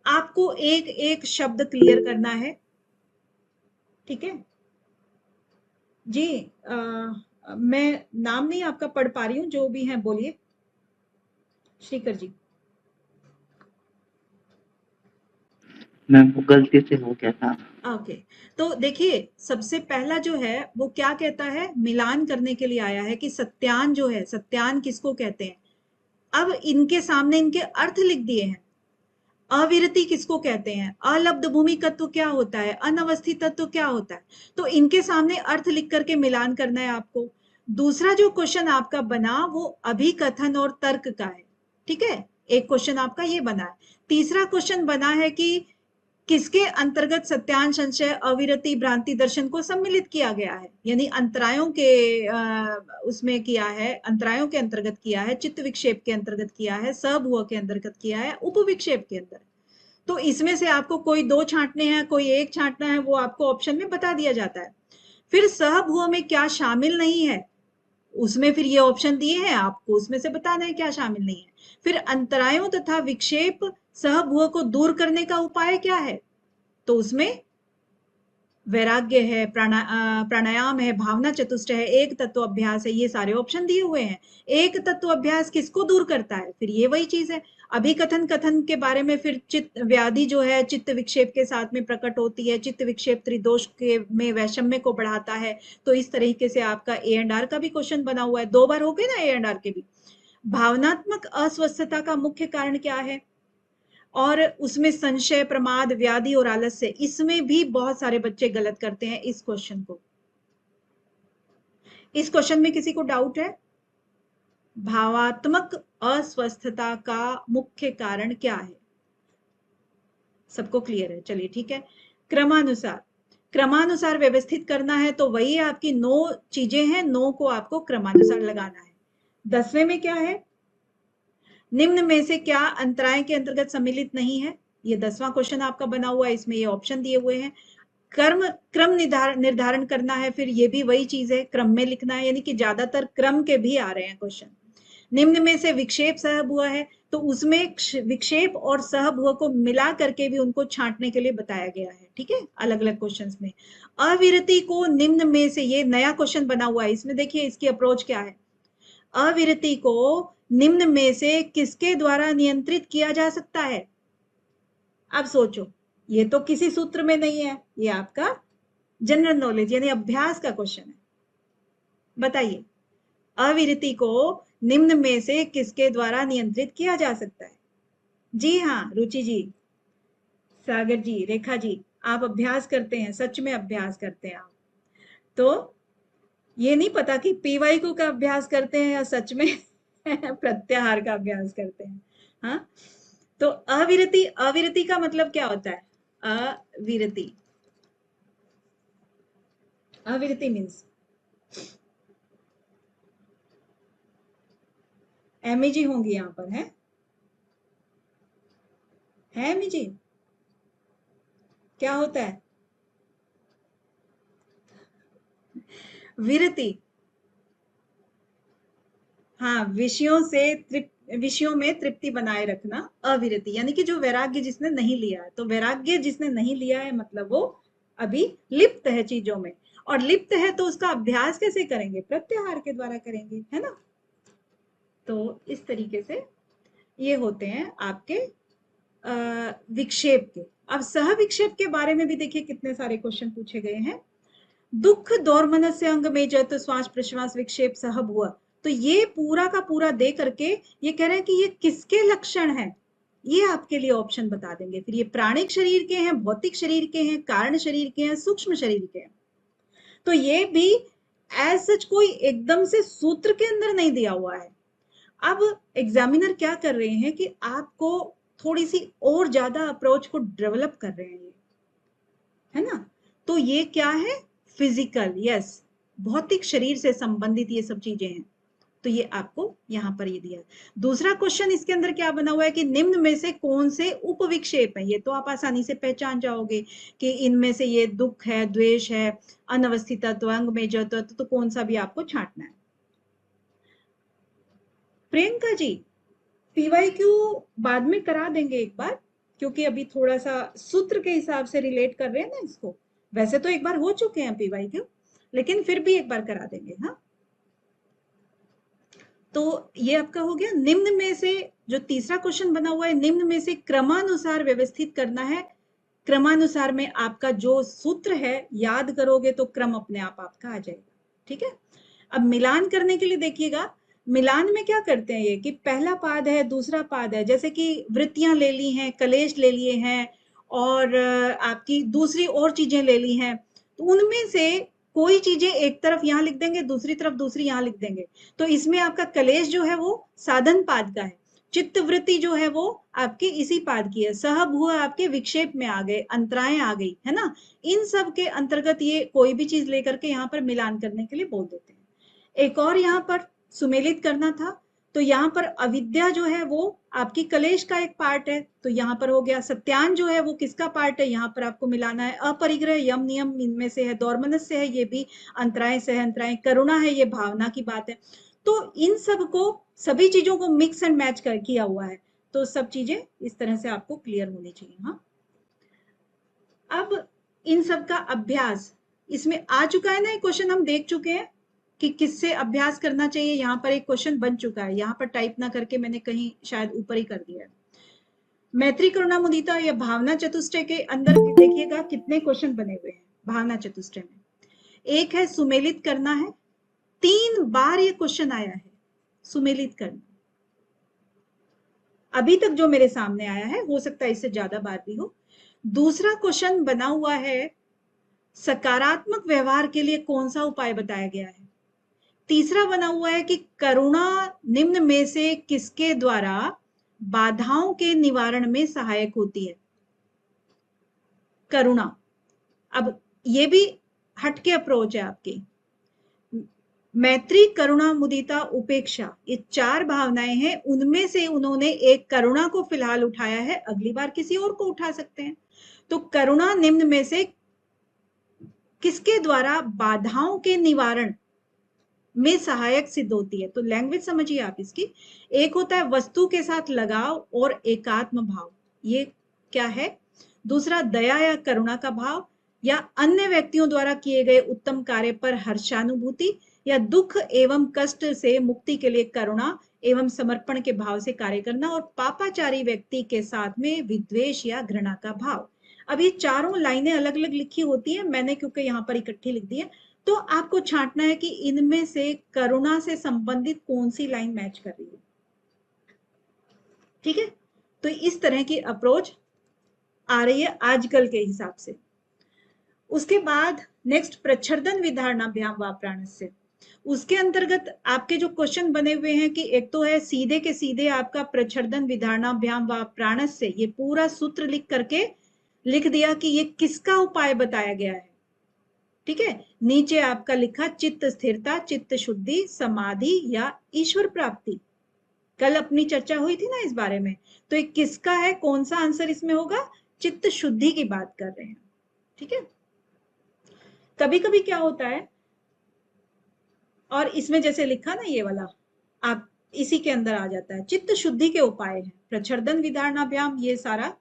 S1: आपको एक एक शब्द क्लियर करना है, ठीक है जी। मैं नाम नहीं आपका पढ़ पा रही हूं, जो भी है बोलिए, श्रीकर जी।
S3: मैम वो गलती से हो गया था।
S1: ओके, तो देखिए सबसे पहला जो है वो क्या कहता है, मिलान करने के लिए आया है कि सत्यान जो है, सत्यान किसको कहते हैं। अब इनके सामने इनके अर्थ लिख दिए हैं। अविरति किसको कहते हैं, अलब्ध भूमि तत्व क्या होता है, अनवस्थित तत्व क्या होता है, तो इनके सामने अर्थ लिख करके मिलान करना है आपको। दूसरा जो क्वेश्चन आपका बना वो अभिकथन और तर्क का है, ठीक है, एक क्वेश्चन आपका ये बना है। तीसरा क्वेश्चन बना है कि किसके अंतर्गत सत्यान, संशय, अविरति, भ्रांति दर्शन को सम्मिलित किया गया है, यानी अंतरायों के उसमें किया है, अंतरायों के अंतर्गत किया है, चित्त विक्षेप के अंतर्गत किया है, सबहुआ के अंतर्गत किया है, उपविक्षेप के अंदर। तो इसमें से आपको कोई दो छांटने हैं, कोई एक छांटना है, वो आपको ऑप्शन में बता दिया जाता है। फिर सहभुआ में क्या शामिल नहीं है, उसमें फिर ये ऑप्शन दिए हैं, आपको उसमें से बताना है क्या शामिल नहीं है। फिर अंतरायों तथा विक्षेप सहभुआ को दूर करने का उपाय क्या है, तो उसमें वैराग्य है, प्राणायाम है, भावना चतुष्ट है, एक तत्व अभ्यास है, ये सारे ऑप्शन दिए हुए हैं। एक तत्व अभ्यास किसको दूर करता है, फिर ये वही चीज है। अभिकथन कथन के बारे में फिर चित्त व्याधि जो है चित्त विक्षेप के साथ में प्रकट होती है, चित्त विक्षेप त्रिदोष के में वैषम्य को बढ़ाता है। तो इस तरीके से आपका A&R का भी क्वेश्चन बना हुआ है, 2 बार हो गए ना A&R के भी। भावनात्मक अस्वस्थता का मुख्य कारण क्या है, और उसमें संशय, प्रमाद, व्याधि और आलस्य, इसमें भी बहुत सारे बच्चे गलत करते हैं इस क्वेश्चन को। इस क्वेश्चन में किसी को डाउट है? भावात्मक अस्वस्थता का मुख्य कारण क्या है? सबको क्लियर है? चलिए ठीक है। क्रमानुसार व्यवस्थित करना है, तो वही आपकी 9 चीजें हैं, 9 को आपको क्रमानुसार लगाना है। 10वें में क्या है, निम्न में से क्या अंतराय के अंतर्गत सम्मिलित नहीं है, ये 10वां क्वेश्चन आपका बना हुआ है, इसमें ये ऑप्शन दिए हुए हैं। क्रम निर्धारण करना है, फिर ये भी वही चीज है, क्रम में लिखना है, यानी कि ज्यादातर क्रम के भी आ रहे हैं क्वेश्चन। निम्न में से विक्षेप सहभुआ है, तो उसमें विक्षेप और सहभुआ को मिला करके भी उनको छांटने के लिए बताया गया है, ठीक है, अलग अलग क्वेश्चंस में। अविरति को निम्न में से, ये नया क्वेश्चन बना हुआ है, इसमें देखिए इसकी अप्रोच क्या है। अविरति को निम्न में से किसके द्वारा नियंत्रित किया जा सकता है? अब सोचो, ये तो किसी सूत्र में नहीं है, ये आपका जनरल नॉलेज यानी अभ्यास का क्वेश्चन है। बताइए, अविरति को निम्न में से किसके द्वारा नियंत्रित किया जा सकता है? जी हाँ, रुचि जी, सागर जी, रेखा जी, आप अभ्यास करते हैं, सच में अभ्यास करते हैं आप। तो ये नहीं पता कि पीवाईक्यू का अभ्यास करते हैं या सच में प्रत्याहार का अभ्यास करते हैं। हाँ, तो अविरति, अविरति का मतलब क्या होता है? अविरति, अविरति मीन्स एमी जी होंगी यहां पर, है एमी जी? क्या होता है विरति? हाँ, विषयों में तृप्ति बनाए रखना अविरति, यानी कि जो वैराग्य जिसने नहीं लिया है। तो वैराग्य जिसने नहीं लिया है मतलब वो अभी लिप्त है चीजों में, और लिप्त है तो उसका अभ्यास कैसे करेंगे? प्रत्याहार के द्वारा करेंगे, है ना? तो इस तरीके से ये होते हैं आपके विक्षेप के। अब सह विक्षेप के बारे में भी देखिए कितने सारे क्वेश्चन पूछे गए हैं। दुख दौर्मनस्य अंग में जत श्वास प्रश्वास विक्षेप सह भुआ, तो ये पूरा का पूरा दे करके ये कह रहे हैं कि ये किसके लक्षण है, ये आपके लिए ऑप्शन बता देंगे। फिर ये प्राणिक शरीर के हैं, भौतिक शरीर के हैं, कारण शरीर के हैं, सूक्ष्म शरीर के हैं। तो ये भी एज सच कोई एकदम से सूत्र के अंदर नहीं दिया हुआ है। अब एग्जामिनर क्या कर रहे हैं कि आपको थोड़ी सी और ज्यादा अप्रोच को डेवलप कर रहे हैं, है ना? तो ये क्या है? फिजिकल, यस, भौतिक शरीर से संबंधित ये सब चीजें हैं। तो ये आपको यहां पर ये दिया। दूसरा क्वेश्चन इसके अंदर क्या बना हुआ है कि निम्न में से कौन से उपविक्षेप है? ये तो आप आसानी से पहचान जाओगे कि इनमें से ये दुख है, द्वेष है, अनवस्थित तत्व, अंग में जो तत्व, तो कौन सा भी आपको छांटना है। प्रियंका जी, पीवाईक्यू बाद में करा देंगे एक बार, क्योंकि अभी थोड़ा सा सूत्र के हिसाब से रिलेट कर रहे हैं ना इसको। वैसे तो एक बार हो चुके हैं पीवाईक्यू, लेकिन फिर भी एक बार करा देंगे। हाँ, तो ये आपका हो गया। निम्न में से जो तीसरा क्वेश्चन बना हुआ है, निम्न में से क्रमानुसार व्यवस्थित करना है। क्रमानुसार में आपका जो सूत्र है याद करोगे तो क्रम अपने आप आपका आ जाएगा, ठीक है? अब मिलान करने के लिए देखिएगा, मिलान में क्या करते हैं ये कि पहला पाद है, दूसरा पाद है, जैसे कि वृत्तियां ले ली हैं, कलेश ले लिए हैं, और आपकी दूसरी और चीजें ले ली हैं, तो उनमें से कोई चीजें एक तरफ यहाँ लिख देंगे, दूसरी तरफ दूसरी यहाँ लिख देंगे। तो इसमें आपका कलेश जो है वो साधन पाद का है, चित्त वृत्ति जो है वो आपकी इसी पाद की है, सहभुआ आपके विक्षेप में आ गए, अंतराएं आ गई, है ना? इन सब के अंतर्गत ये कोई भी चीज लेकर के यहाँ पर मिलान करने के लिए बोल देते हैं। एक और यहाँ पर सुमेलित करना था, तो यहाँ पर अविद्या जो है वो आपकी कलेश का एक पार्ट है, तो यहाँ पर हो गया। सत्यान जो है वो किसका पार्ट है, यहाँ पर आपको मिलाना है। अपरिग्रह यम नियम इनमें से है, दौर्मनस्य है, ये भी अंतराय से है, अंतराय। करुणा है, ये भावना की बात है। तो इन सब को, सभी चीजों को मिक्स एंड मैच कर किया हुआ है, तो सब चीजें इस तरह से आपको क्लियर होनी चाहिए। हाँ, अब इन सब का अभ्यास इसमें आ चुका है ना, एक क्वेश्चन हम देख चुके हैं कि किससे अभ्यास करना चाहिए। यहाँ पर एक क्वेश्चन बन चुका है, यहाँ पर टाइप ना करके मैंने कहीं शायद ऊपर ही कर दिया है। मैत्री करुणा मुदिता या भावना चतुष्टय के अंदर देखिएगा कितने क्वेश्चन बने हुए हैं भावना चतुष्टय में। एक है सुमेलित करना है, 3 बार ये क्वेश्चन आया है, सुमेलित करना। अभी तक जो मेरे सामने आया है, हो सकता है इससे ज्यादा बार भी हो। दूसरा क्वेश्चन बना हुआ है सकारात्मक व्यवहार के लिए कौन सा उपाय बताया गया है। तीसरा बना हुआ है कि करुणा निम्न में से किसके द्वारा बाधाओं के निवारण में सहायक होती है। करुणा, अब ये भी हटके अप्रोच है आपकी। मैत्री करुणा मुदिता उपेक्षा, ये 4 भावनाएं हैं, उनमें से उन्होंने एक करुणा को फिलहाल उठाया है, अगली बार किसी और को उठा सकते हैं। तो करुणा निम्न में से किसके द्वारा बाधाओं के निवारण में सहायक सिद्ध होती है। तो लैंग्वेज समझिए आप इसकी। एक होता है वस्तु के साथ लगाव और एकात्म भाव, ये क्या है। दूसरा दया या करुणा का भाव, या अन्य व्यक्तियों द्वारा किए गए उत्तम कार्य पर हर्षानुभूति, या दुख एवं कष्ट से मुक्ति के लिए करुणा एवं समर्पण के भाव से कार्य करना, और पापाचारी व्यक्ति के साथ में विद्वेष या घृणा का भाव। अब ये चारों लाइनें अलग अलग लिखी होती हैं, मैंने क्योंकि यहाँ पर इकट्ठी लिख दी है, तो आपको छांटना है कि इनमें से करुणा से संबंधित कौन सी लाइन मैच कर रही है। ठीक है, तो इस तरह की अप्रोच आ रही है आजकल के हिसाब से। उसके बाद नेक्स्ट प्रच्छर्दन विधारणाभ्याम व प्राणस्य, उसके अंतर्गत आपके जो क्वेश्चन बने हुए हैं कि एक तो है सीधे के सीधे आपका प्रच्छर्दन विधारणाभ्याम व प्राणस्य, ये पूरा सूत्र लिख करके लिख दिया कि ये किसका उपाय बताया गया है। ठीक है, नीचे आपका लिखा चित्त स्थिरता, चित्त शुद्धि, समाधि या ईश्वर प्राप्ति। कल अपनी चर्चा हुई थी ना इस बारे में, तो ये किसका है, कौन सा आंसर इसमें होगा, चित्त शुद्धि की बात कर रहे हैं। ठीक है, कभी कभी क्या होता है, और इसमें जैसे लिखा ना ये वाला, आप इसी के अंदर आ जाता है, चित्त शुद्धि के उपाय हैं प्रच्छर्दन विधारणाभ्याम, ये सारा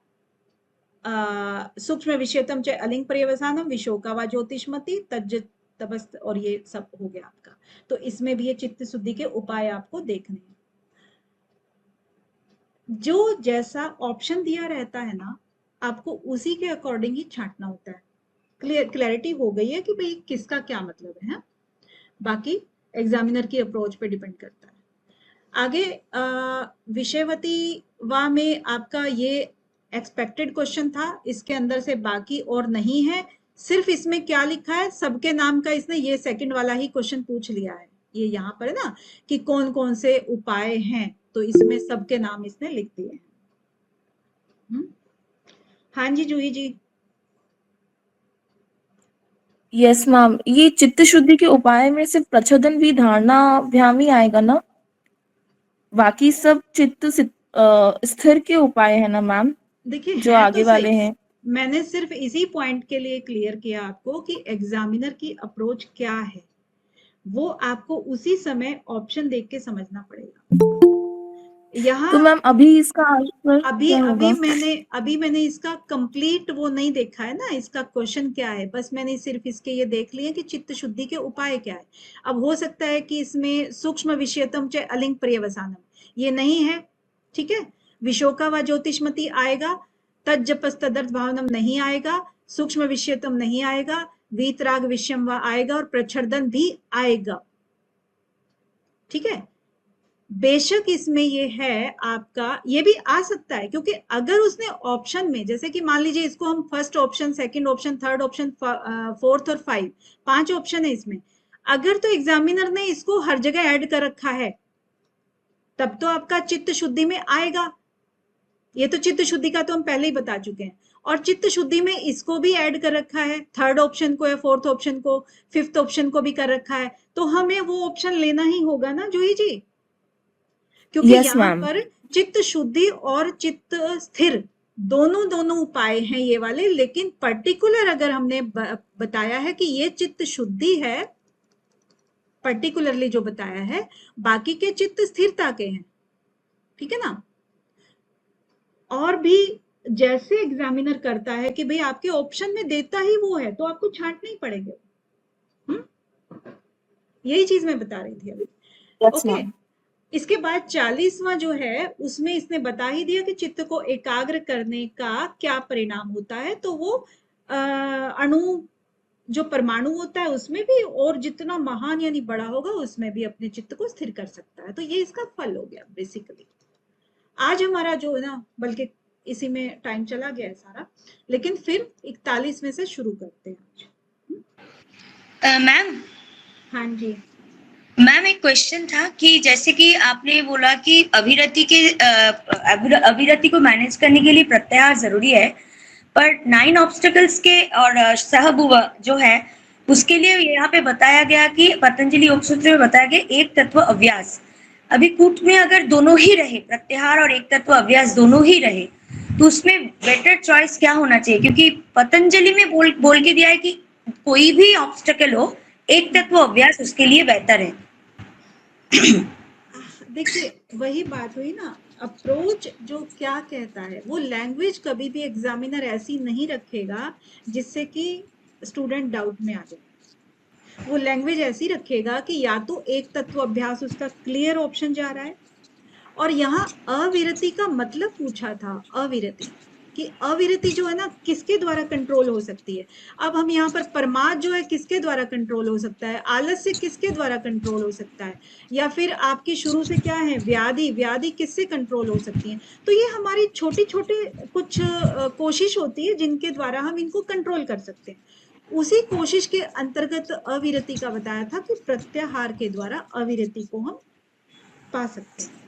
S1: सूक्ष्म विषयतम च अलिंग पर्यवसानम विशोका व ज्योतिषमति तज तपस्त, और ये सब हो गया आपका। तो इसमें भी ये चित्त शुद्धि के उपाय आपको देखने हैं। जो जैसा ऑप्शन दिया रहता है ना, आपको उसी के अकॉर्डिंग ही छांटना होता है। क्लैरिटी हो गई है कि भाई किसका क्या मतलब है? बाकी एग्जामिनर की अप्रोच पे डिपेंड करता है। आगे विषयवती वा में आपका ये एक्सपेक्टेड क्वेश्चन था, इसके अंदर से बाकी और नहीं है। सिर्फ इसमें क्या लिखा है, सबके नाम का इसने ये सेकंड वाला ही क्वेश्चन पूछ लिया है। ये यहाँ पर है ना कि कौन कौन से उपाय हैं, तो इसमें सबके नाम इसने लिख दिए हैं। हाँ जी जूही जी।
S4: यस मैम, ये चित्त शुद्धि के उपाय में सिर्फ प्रच्छदन विधारणाभ्याम ही आएगा ना? बाकी सब चित्त स्थिर के उपाय है ना मैम,
S1: देखिए
S4: जो
S1: है
S4: आगे
S1: तो
S4: वाले
S1: सही,
S4: हैं?
S1: मैंने सिर्फ इसी पॉइंट के लिए क्लियर किया आपको कि एग्जामिनर की अप्रोच क्या है, वो आपको उसी समय ऑप्शन देख के समझना पड़ेगा। यहाँ
S4: तो मैम अभी इसका आंसर
S1: अभी
S4: क्या होगा?
S1: अभी मैंने इसका कंप्लीट वो नहीं देखा है ना, इसका क्वेश्चन क्या है, बस मैंने सिर्फ इसके ये देख लिए कि चित्त शुद्धि के उपाय क्या है। अब हो सकता है कि इसमें सूक्ष्म विषयतम च अलिंग पर्यवसानम ये नहीं है, ठीक है, विशोका व ज्योतिषमति आएगा, तज्जपस तदर्थ भावनम नहीं आएगा, सूक्ष्म विषयतम नहीं आएगा, वीतराग विषयम व आएगा, और प्रच्छर्दन भी आएगा। ठीक है, बेशक इसमें ये है आपका, ये भी आ सकता है, क्योंकि अगर उसने ऑप्शन में, जैसे कि मान लीजिए इसको हम first option, second option, third option, fourth और 5 ऑप्शन है इसमें, अगर तो एग्जामिनर ने इसको हर जगह ऐड कर रखा है, तब तो आपका चित्त शुद्धि में आएगा। ये तो चित्त शुद्धि का तो हम पहले ही बता चुके हैं, और चित्त शुद्धि में इसको भी ऐड कर रखा है, थर्ड ऑप्शन को या फोर्थ ऑप्शन को, फिफ्थ ऑप्शन को भी कर रखा है, तो हमें वो ऑप्शन लेना ही होगा ना जूही जी, क्योंकि
S4: यस
S1: यहाँ
S4: मैम।
S1: पर चित्त शुद्धि और चित्त स्थिर दोनों उपाय हैं ये वाले, लेकिन पर्टिकुलर अगर हमने बताया है कि ये चित्त शुद्धि है, पर्टिकुलरली जो बताया है, बाकी के चित्त स्थिरता के हैं। ठीक है ना, और भी जैसे एग्जामिनर करता है कि भाई आपके ऑप्शन में देता ही वो है, तो आपको छांटने ही पड़ेंगे। यही चीज मैं बता रही थी अभी। ओके, इसके बाद 40वां जो है, उसमें इसने बता ही दिया कि चित्त को एकाग्र करने का क्या परिणाम होता है, तो वो अणु जो परमाणु होता है उसमें भी, और जितना महान यानी बड़ा होगा उसमें भी अपने चित्त को स्थिर कर सकता है। तो ये इसका फल हो गया बेसिकली। आज हमारा जो है ना, बल्कि इसी में टाइम चला गया है सारा, लेकिन फिर 41 में से शुरू करते हैं आज।
S5: मैम,
S1: हाँ जी
S5: मैम एक क्वेश्चन था कि जैसे कि आपने बोला कि अभिरति को मैनेज करने के लिए प्रत्याहार जरूरी है, पर 9 ऑब्स्टेकल्स के और सहभुव जो है उसके लिए यहाँ पे बताया गया कि पतंजलि योग सूत्र में बताया गया एक तत्व अभ्यास। अभी कूट में अगर दोनों ही रहे, प्रत्याहार और एक तत्व अभ्यास दोनों ही रहे, तो उसमें बेटर चॉइस क्या होना चाहिए? क्योंकि पतंजलि में बोल के दिया है कि कोई भी ऑब्स्टेकल हो, एक तत्व अभ्यास उसके लिए बेहतर है।
S1: देखिए वही बात हुई ना, अप्रोच जो क्या कहता है, वो लैंग्वेज कभी भी एग्जामिनर ऐसी नहीं रखेगा जिससे कि स्टूडेंट डाउट में आ जाए। वो लैंग्वेज ऐसी रखेगा कि या तो एक तत्व अभ्यास उसका क्लियर ऑप्शन जा रहा है, और यहाँ अविरति का मतलब पूछा था, अविरति कि अविरति जो है ना किसके द्वारा कंट्रोल हो सकती है। अब हम यहाँ पर प्रमाद जो है किसके द्वारा कंट्रोल हो सकता है, आलस्य किसके द्वारा कंट्रोल हो सकता है, या फिर आपकी शुरू से क्या है व्याधि, व्याधि किससे कंट्रोल हो सकती है। तो ये हमारी छोटी छोटी कुछ कोशिश होती है जिनके द्वारा हम इनको कंट्रोल कर सकते हैं। उसी कोशिश के अंतर्गत अविरति का बताया था कि प्रत्याहार के द्वारा अविरति को हम पा सकते हैं।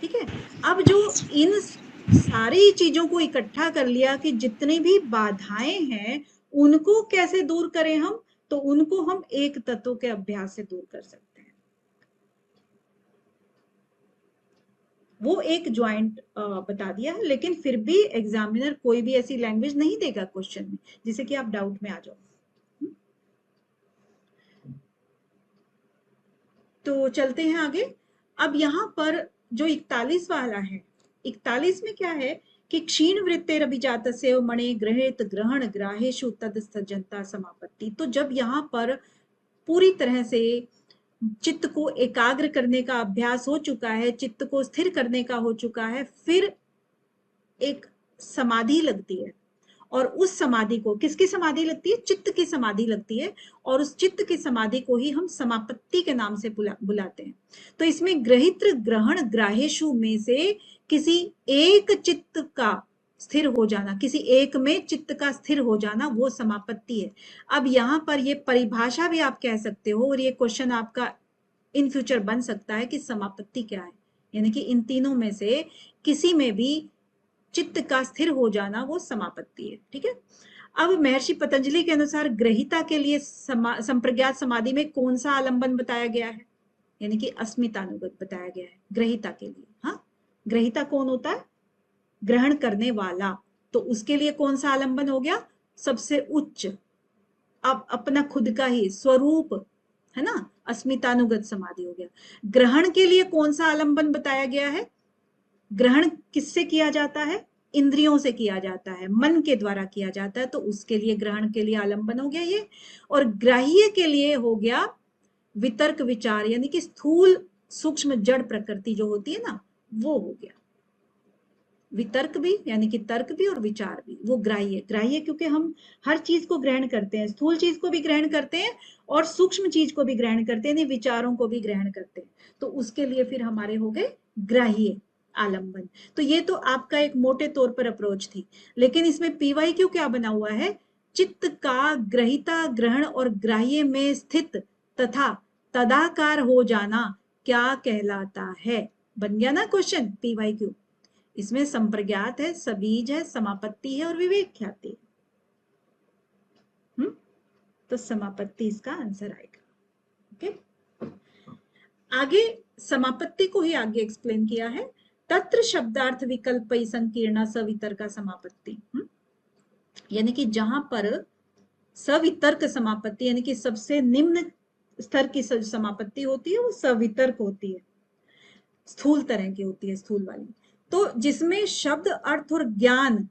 S1: ठीक है, अब जो इन सारी चीजों को इकट्ठा कर लिया कि जितनी भी बाधाएं हैं उनको कैसे दूर करें हम, तो उनको हम एक तत्व के अभ्यास से दूर कर सकते हैं। वो एक ज्वाइंट बता दिया है, लेकिन फिर भी एग्जामिनर कोई भी ऐसी लैंग्वेज नहीं देगा क्वेश्चन में जिसे कि आप डाउट में आ जाओ। तो चलते हैं आगे। अब यहाँ पर जो 41 वाला है, 41 में क्या है कि क्षीण वृत्तेरभिजातस्य मणे गृहीत ग्रहण ग्राहेषु तदस्थजनता समापत्ति। तो जब यहाँ पर पूरी तरह से चित्त को एकाग्र करने का अभ्यास हो चुका है, चित्त को स्थिर करने का हो चुका है, फिर एक समाधि लगती है, और उस समाधि को, किसकी समाधि लगती है, चित्त की समाधि लगती है, और उस चित्त की समाधि को ही हम समापत्ति के नाम से बुलाते हैं। तो इसमें ग्रहित्र ग्रहण ग्राहेषु में से किसी एक चित्त का स्थिर हो जाना, किसी एक में चित्त का स्थिर हो जाना, वो समापत्ति है। अब यहाँ पर ये परिभाषा भी आप कह सकते हो, और ये क्वेश्चन आपका इन फ्यूचर बन सकता है कि समापत्ति क्या है, यानी कि इन तीनों में से किसी में भी चित्त का स्थिर हो जाना वो समापत्ति है। ठीक है, अब महर्षि पतंजलि के अनुसार ग्रहिता के लिए संप्रज्ञात समाधि में कौन सा आलंबन बताया गया है, यानी कि अस्मितानुगत बताया गया है ग्रहिता के लिए। हाँ, ग्रहिता कौन होता है, ग्रहण करने वाला, तो उसके लिए कौन सा आलंबन हो गया, सबसे उच्च, अब अपना खुद का ही स्वरूप है ना, अस्मितानुगत समाधि हो गया। ग्रहण के लिए कौन सा आलंबन बताया गया है, ग्रहण किससे किया जाता है, इंद्रियों से किया जाता है, मन के द्वारा किया जाता है, तो उसके लिए ग्रहण के लिए आलंबन हो गया ये। और ग्राह्य के लिए हो गया वितर्क विचार, यानी कि स्थूल सूक्ष्म जड़ प्रकृति जो होती है ना, वो हो गया। वितर्क भी यानी कि तर्क भी और विचार भी, वो ग्राह्य। ग्राह्य क्योंकि हम हर चीज को ग्रहण करते हैं, स्थूल चीज को भी ग्रहण करते हैं और सूक्ष्म चीज को भी ग्रहण करते हैं, विचारों को भी ग्रहण करते हैं, तो उसके लिए फिर हमारे हो गए ग्राह्य आलंबन। तो ये तो आपका एक मोटे तौर पर अप्रोच थी, लेकिन इसमें पीवाईक्यू क्या बना हुआ है, चित्त का ग्रहिता ग्रहण और ग्राह्य में स्थित तथा तदाकार हो जाना क्या कहलाता है, बन गया ना क्वेश्चन पीवाईक्यू। इसमें संप्रज्ञात है, सबीज है, समापत्ति है और विवेक ख्याति है। तो समापत्ति इसका आंसर आएगा। ओके, आगे समापत्ति को ही आगे एक्सप्लेन किया है, तत्र शब्दार्थ विकल्प संकीर्णा सवितर्क समापत्ति, यानी कि जहां पर सवितर्क समापत्ति यानी कि सबसे निम्न स्तर की समापत्ति होती है वो सवितर्क होती है, स्थूल तरह की होती है, स्थूल वाली। तो जिसमें शब्द अर्थ और ज्ञान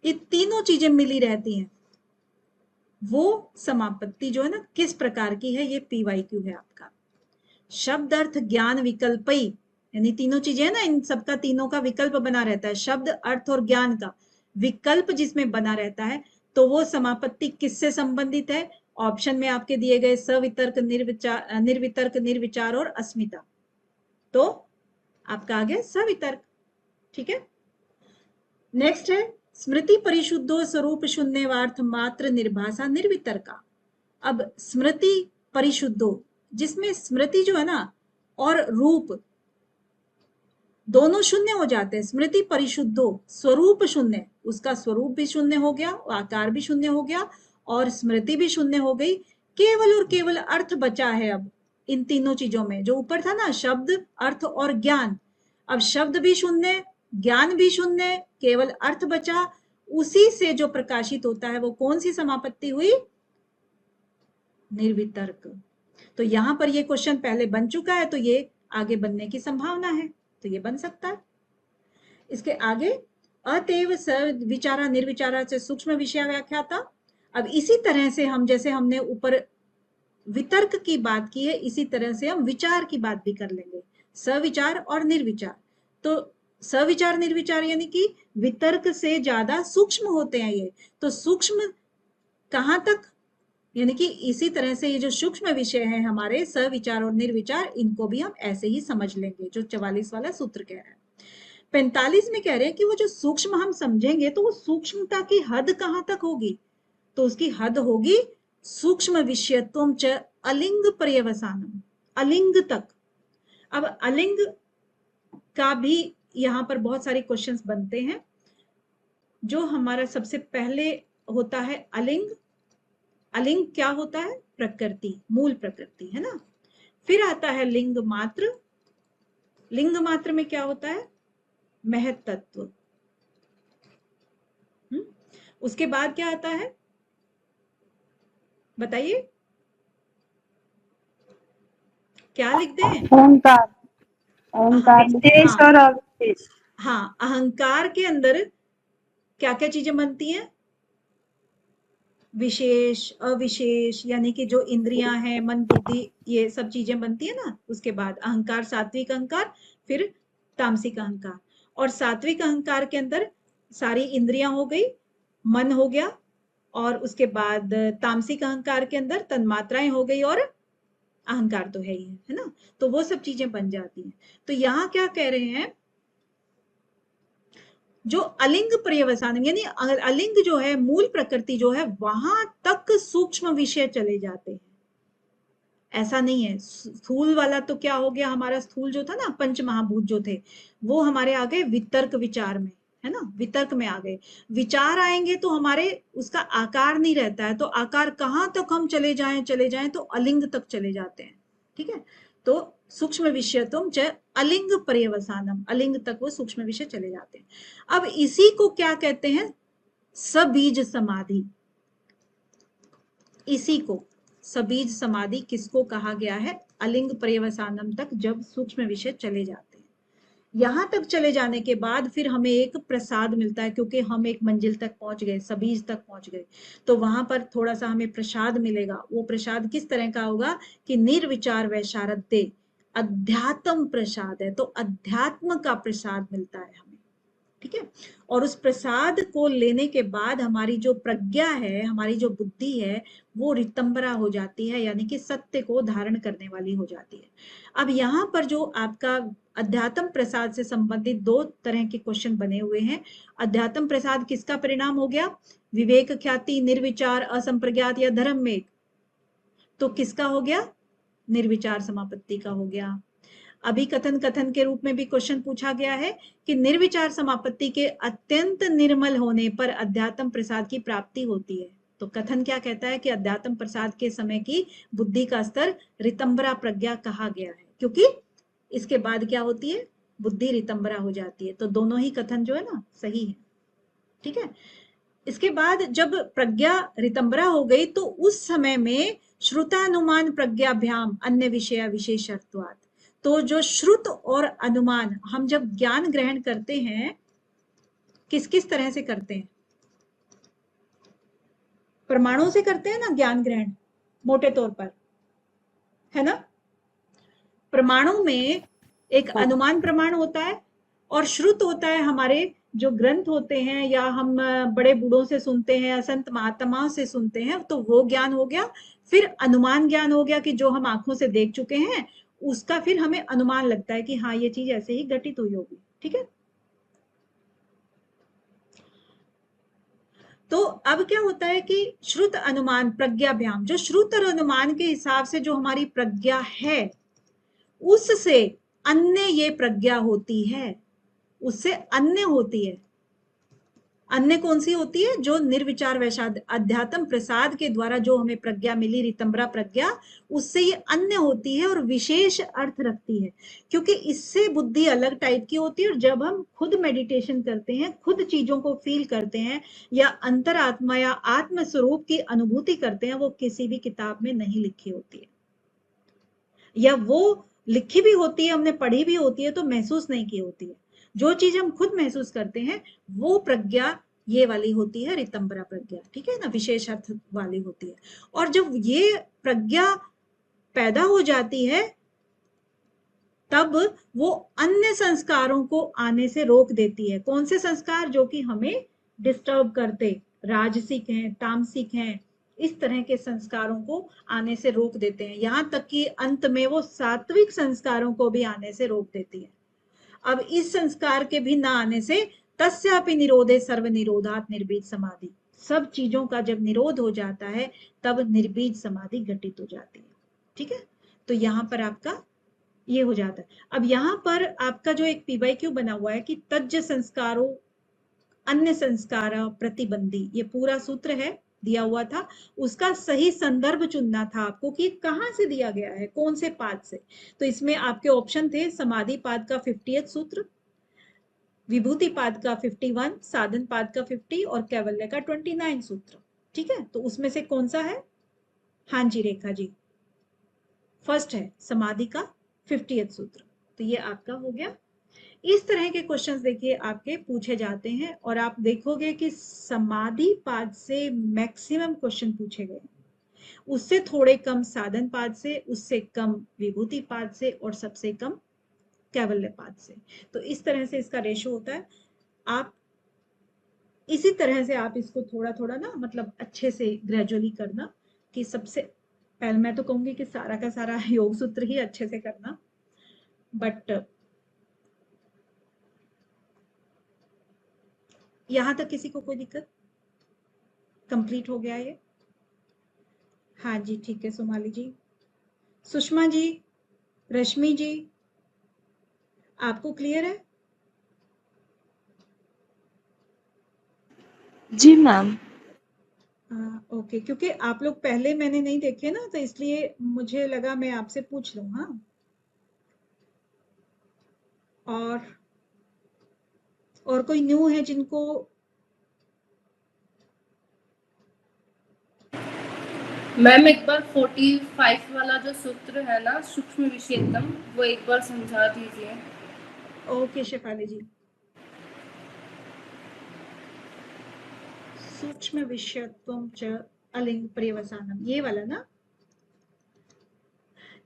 S1: ये तीनों चीजें मिली रहती हैं, वो समापत्ति जो है ना किस प्रकार की है, ये पीवाईक्यू है आपका। शब्द अर्थ ज्ञान विकल्पई, यानी तीनों चीजें है ना, इन सबका तीनों का विकल्प बना रहता है, शब्द अर्थ और ज्ञान का विकल्प जिसमें बना रहता है, तो वो समापत्ति किससे संबंधित है, ऑप्शन में आपके दिए गए सवितर्क, निर्वितर्क, निर्विचार और अस्मिता, तो आपका आ गया सवितर्क। ठीक है, नेक्स्ट है स्मृति परिशुद्धो स्वरूप शून्यवार्थ मात्र निर्भाषा निर्वितर्का। अब स्मृति परिशुद्धो, जिसमें स्मृति जो है ना और रूप दोनों शून्य हो जाते हैं, स्मृति परिशुद्धो, स्वरूप शून्य, उसका स्वरूप भी शून्य हो गया, आकार भी शून्य हो गया और स्मृति भी शून्य हो गई, केवल और केवल अर्थ बचा है। अब इन तीनों चीजों में जो ऊपर था ना शब्द अर्थ और ज्ञान, अब शब्द भी शून्य, ज्ञान भी शून्य, केवल अर्थ बचा, उसी से जो प्रकाशित होता है वो कौन सी समापत्ति हुई, निर्वितर्क। तो यहां पर ये क्वेश्चन पहले बन चुका है, तो ये आगे बनने की संभावना है, तो ये बन सकता है। इसके आगे अतएव विचारा निर्विचारा से सूक्ष्म विषय व्याख्याता। अब इसी तरह से हम, जैसे हमने ऊपर वितर्क की बात की है, इसी तरह से हम विचार की बात भी कर लेंगे, सविचार और निर्विचार। तो सविचार निर्विचार यानी कि वितर्क से ज्यादा सूक्ष्म होते हैं ये। तो सूक्ष्म कहाँ तक, यानी कि इसी तरह से ये जो सूक्ष्म विषय है हमारे सविचार और निर्विचार, इनको भी हम ऐसे ही समझ लेंगे जो 44 वाला सूत्र कह रहा है। 45 में कह रहे हैं कि वो जो सूक्ष्म हम समझेंगे तो वो सूक्ष्मता की हद कहाँ तक होगी, तो उसकी हद होगी सूक्ष्म विषयत्वम च अलिंग पर्यवसानम, अलिंग तक। अब अलिंग का भी यहाँ पर बहुत सारे क्वेश्चंस बनते हैं। जो हमारा सबसे पहले होता है अलिंग, अलिंग क्या होता है, प्रकृति, मूल प्रकृति, है ना। फिर आता है लिंग मात्र, लिंग मात्र में क्या होता है, महत तत्व। उसके बाद क्या आता है बताइए, क्या लिखते हैं,
S2: ओंकार, ओंकार विशेष
S1: हाँ
S2: और अविशेष।
S1: हाँ, अहंकार के अंदर क्या क्या चीजें बनती हैं, विशेष अविशेष, यानी कि जो इंद्रियां हैं, मन बुद्धि, ये सब चीजें बनती है ना। उसके बाद अहंकार, सात्विक अहंकार, फिर तामसिक अहंकार। और सात्विक अहंकार के अंदर सारी इंद्रियां हो गई, मन हो गया, और उसके बाद तामसिक अहंकार के अंदर तन्मात्राएं हो गई, और अहंकार तो है ही है ना। तो वो सब चीजें बन जाती हैं। तो यहाँ क्या कह रहे हैं, जो अलिंग पर्यवसान यानी अलिंग जो है, मूल प्रकृति जो है, वहां तक सूक्ष्म विषय चले जाते हैं। ऐसा नहीं है स्थूल वाला, तो क्या हो गया हमारा, स्थूल जो था ना, पंच महाभूत जो थे, वो हमारे आ गए वितर्क विचार में, है ना, वितर्क में आ गए। विचार आएंगे तो हमारे उसका आकार नहीं रहता है, तो आकार कहाँ तक हम चले जाएं तो अलिंग तक चले जाते हैं। ठीक है, तो सूक्ष्म विषय तुम च अलिंग पर्यवसानम, अलिंग तक वो सूक्ष्म विषय चले जाते हैं। अब इसी को क्या कहते हैं, सबीज समाधि। इसी को सबीज समाधि किसको कहा गया है, अलिंग पर्यवसानम तक जब सूक्ष्म विषय चले जाते हैं। यहां तक चले जाने के बाद फिर हमें एक प्रसाद मिलता है, क्योंकि हम एक मंजिल तक पहुंच गए, सबीज तक पहुंच गए, तो वहां पर थोड़ा सा हमें प्रसाद मिलेगा। वो प्रसाद किस तरह का होगा कि निर्विचार वैशारद्य, अध्यात्म प्रसाद है, तो अध्यात्म का प्रसाद मिलता है हमें। ठीक है, और उस प्रसाद को लेने के बाद हमारी जो प्रज्ञा है, हमारी जो बुद्धि है, वो रितंबरा हो जाती है, यानी कि सत्य को धारण करने वाली हो जाती है। अब यहाँ पर जो आपका अध्यात्म प्रसाद से संबंधित दो तरह के क्वेश्चन बने हुए हैं। अध्यात्म प्रसाद किसका परिणाम हो गया, विवेक, ख्याति, निर्विचार, असंप्रज्ञात या धर्म में, तो किसका हो गया, निर्विचार समापत्ति का हो गया। अभी कथन के रूप में भी क्वेश्चन पूछा गया है कि निर्विचार समापत्ति के अत्यंत निर्मल होने पर अध्यात्म प्रसाद की प्राप्ति होती है। तो कथन क्या कहता है कि अध्यात्म प्रसाद के समय की बुद्धि का स्तर रितंबरा प्रज्ञा कहा गया है, क्योंकि इसके बाद क्या होती है, बुद्धि रितंबरा हो जाती है। तो दोनों ही कथन जो है ना सही है। ठीक है, इसके बाद जब प्रज्ञा रितंबरा हो गई तो उस समय में श्रुतानुमान प्रज्ञाभ्याम अन्य विषय विशेषत्वात्, तो जो श्रुत और अनुमान हम जब ज्ञान ग्रहण करते हैं, किस किस तरह से करते हैं, प्रमाणों से करते हैं ना ज्ञान ग्रहण, मोटे तौर पर, है ना। प्रमाणों में एक अनुमान प्रमाण होता है, और श्रुत होता है हमारे जो ग्रंथ होते हैं, या हम बड़े बूढ़ों से सुनते हैं, संत महात्माओं से सुनते हैं, तो वो ज्ञान हो गया। फिर अनुमान ज्ञान हो गया कि जो हम आंखों से देख चुके हैं, उसका फिर हमें अनुमान लगता है कि हाँ ये चीज ऐसे ही घटित हुई होगी। ठीक है, तो अब क्या होता है कि श्रुत अनुमान प्रज्ञाभ्याम, जो श्रुत और अनुमान के हिसाब से जो हमारी प्रज्ञा है, उससे अन्य ये प्रज्ञा होती है, उससे अन्य होती है। अन्य कौन सी होती है, जो निर्विचार वैशाद अध्यात्म प्रसाद के द्वारा जो हमें प्रज्ञा मिली, रितंबरा प्रज्ञा, उससे ये अन्य होती है और विशेष अर्थ रखती है, क्योंकि इससे बुद्धि अलग टाइप की होती है। और जब हम खुद मेडिटेशन करते हैं, खुद चीजों को फील करते हैं, या अंतरात्मा या आत्म स्वरूप की अनुभूति करते हैं, वो किसी भी किताब में नहीं लिखी होती है, या वो लिखी भी होती है, हमने पढ़ी भी होती है, तो महसूस नहीं की होती है। जो चीज हम खुद महसूस करते हैं, वो प्रज्ञा ये वाली होती है, रितंबरा प्रज्ञा। ठीक है ना, विशेष अर्थ वाली होती है। और जब ये प्रज्ञा पैदा हो जाती है, तब वो अन्य संस्कारों को आने से रोक देती है। कौन से संस्कार? जो कि हमें डिस्टर्ब करते, राजसिक हैं, तामसिक हैं, इस तरह के संस्कारों को आने से रोक देते हैं। यहां तक कि अंत में वो सात्विक संस्कारों को भी आने से रोक देती है। अब इस संस्कार के भी ना आने से तस्यापि निरोधे सर्व निरोधात निर्बीज समाधि, सब चीजों का जब निरोध हो जाता है तब निर्बीज समाधि घटित हो जाती है। ठीक है, तो यहाँ पर आपका ये हो जाता है। अब यहाँ पर आपका जो एक पीवाईक्यू बना हुआ है कि तज्ज संस्कारों अन्य संस्कार प्रतिबंधी, ये पूरा सूत्र है दिया हुआ था, उसका सही संदर्भ चुनना था आपको कि कहां से दिया गया है, कौन से पाद से। तो इसमें आपके ऑप्शन थे समाधि पाद का 50th सूत्र, विभूति पाद का 51, साधन पाद का 50 और कैवल्य का 29 सूत्र। ठीक है, तो उसमें से कौन सा है? हाँ जी रेखा जी, फर्स्ट है समाधि का 50th सूत्र। तो ये आपका हो गया। इस तरह के क्वेश्चंस देखिए आपके पूछे जाते हैं और आप देखोगे कि समाधि पाद से मैक्सिमम क्वेश्चन पूछे गए, उससे थोड़े कम साधन पाद से, उससे कम विभूति पाद से और सबसे कम कैवल्य पाद से। तो इस तरह से इसका रेशो होता है। आप इसी तरह से आप इसको थोड़ा थोड़ा ना मतलब अच्छे से ग्रेजुअली करना, कि सबसे पहले मैं तो कहूंगी कि सारा का सारा योग सूत्र ही अच्छे से करना, बट यहां तक किसी को कोई दिक्कत? कंप्लीट हो गया ये? हाँ जी ठीक है, सोमाली जी, सुषमा जी, रश्मि जी, आपको क्लियर है?
S4: जी मैम।
S1: ओके, क्योंकि आप लोग पहले मैंने नहीं देखे ना, तो इसलिए मुझे लगा मैं आपसे पूछ लूं। हाँ, और कोई न्यू है जिनको?
S6: मैम एक बार 45 वाला जो सूत्र है ना, सूक्ष्म विषयत्वम, वो एक बार समझा दीजिए।
S1: ओके शेफाली जी, सूक्ष्म विषयत्वम च अलिंग पर्यवसानम, ये वाला ना।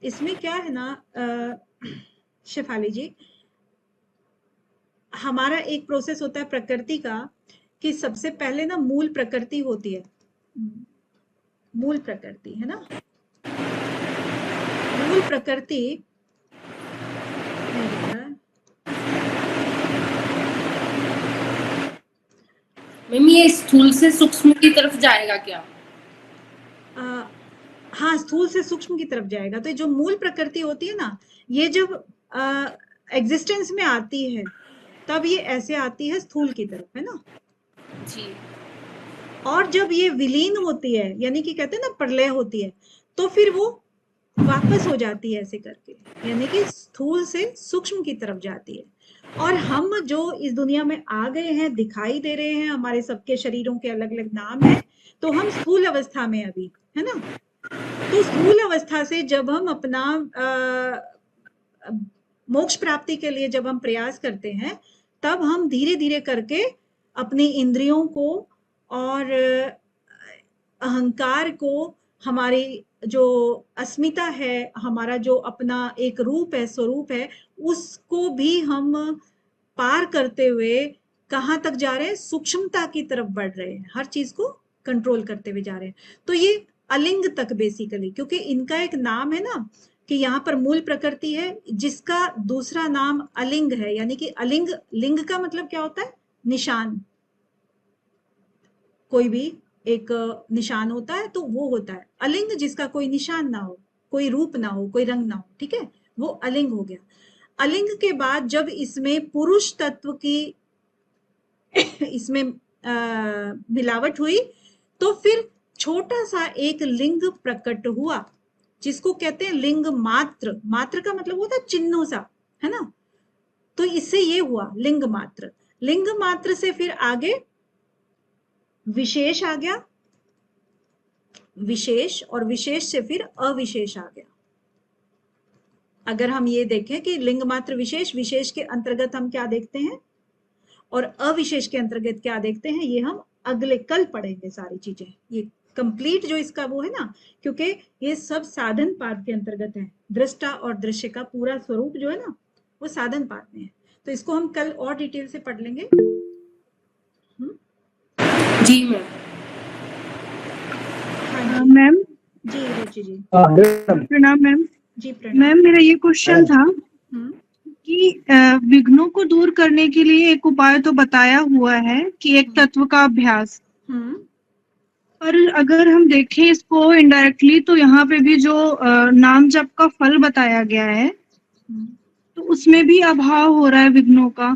S1: इसमें क्या है ना शेफाली जी, हमारा एक प्रोसेस होता है प्रकृति का, कि सबसे पहले ना मूल प्रकृति होती है, मूल प्रकृति है ना, मूल प्रकृति नहीं दिख रहा है।
S6: मैम ये स्थूल से सूक्ष्म की तरफ जाएगा क्या?
S1: हाँ, स्थूल से सूक्ष्म की तरफ जाएगा। तो जो मूल प्रकृति होती है ना, ये जब एग्जिस्टेंस में आती है तब ये ऐसे आती है स्थूल की तरफ, है ना
S6: जी।
S1: और जब ये विलीन होती है, यानी कि कहते हैं ना प्रलय होती है, तो फिर वो वापस हो जाती है ऐसे करके, यानी कि स्थूल से सूक्ष्म की तरफ जाती है। और हम जो इस दुनिया में आ गए हैं, दिखाई दे रहे हैं, हमारे सबके शरीरों के अलग अलग नाम है, तो हम स्थूल अवस्था में अभी, है ना। तो स्थूल अवस्था से जब हम अपना मोक्ष प्राप्ति के लिए जब हम प्रयास करते हैं, तब हम धीरे धीरे करके अपनी इंद्रियों को और अहंकार को, हमारी जो अस्मिता है, हमारा जो अपना एक रूप है, स्वरूप है, उसको भी हम पार करते हुए कहाँ तक जा रहे हैं? सूक्ष्मता की तरफ बढ़ रहे हैं, हर चीज को कंट्रोल करते हुए जा रहे हैं। तो ये अलिंग तक बेसिकली, क्योंकि इनका एक नाम है ना कि यहाँ पर मूल प्रकृति है जिसका दूसरा नाम अलिंग है, यानी कि अलिंग, लिंग का मतलब क्या होता है? निशान। कोई भी एक निशान होता है तो वो होता है अलिंग, जिसका कोई निशान ना हो, कोई रूप ना हो, कोई रंग ना हो, ठीक है, वो अलिंग हो गया। अलिंग के बाद जब इसमें पुरुष तत्व की इसमें मिलावट हुई, तो फिर छोटा सा एक लिंग प्रकट हुआ, जिसको कहते हैं लिंग मात्र। मात्र का मतलब होता है चिन्हों सा, है ना। तो इससे ये हुआ लिंग मात्र। लिंग मात्र से फिर आगे विशेष आ गया, विशेष, और विशेष से फिर अविशेष आ गया। अगर हम ये देखें कि लिंग मात्र विशेष, विशेष के अंतर्गत हम क्या देखते हैं और अविशेष के अंतर्गत क्या देखते हैं, ये हम अगले कल पढ़ेंगे सारी चीजें। ये कंप्लीट जो इसका वो है ना, क्योंकि ये सब साधन पाठ के अंतर्गत है। दृष्टा और दृश्य का पूरा स्वरूप जो है ना वो साधन पाठ में है। तो इसको हम कल और डिटेल से पढ़ लेंगे।
S6: जी मैम।
S1: हाँ जी
S7: मैम
S1: जी रुचि जी।
S7: प्रणाम मैम।
S1: जी प्रणाम।
S7: मैम मेरा ये क्वेश्चन था
S1: हम्म,
S7: कि विघ्नों को दूर करने के लिए एक उपाय तो बताया हुआ है कि एक तत्व का अभ्यास,
S1: हम्म,
S7: पर अगर हम देखें इसको इनडायरेक्टली तो यहाँ पे भी जो नाम जप का फल बताया गया है
S1: हम्म।
S7: तो उसमें भी अभाव हो रहा है विघ्नों का।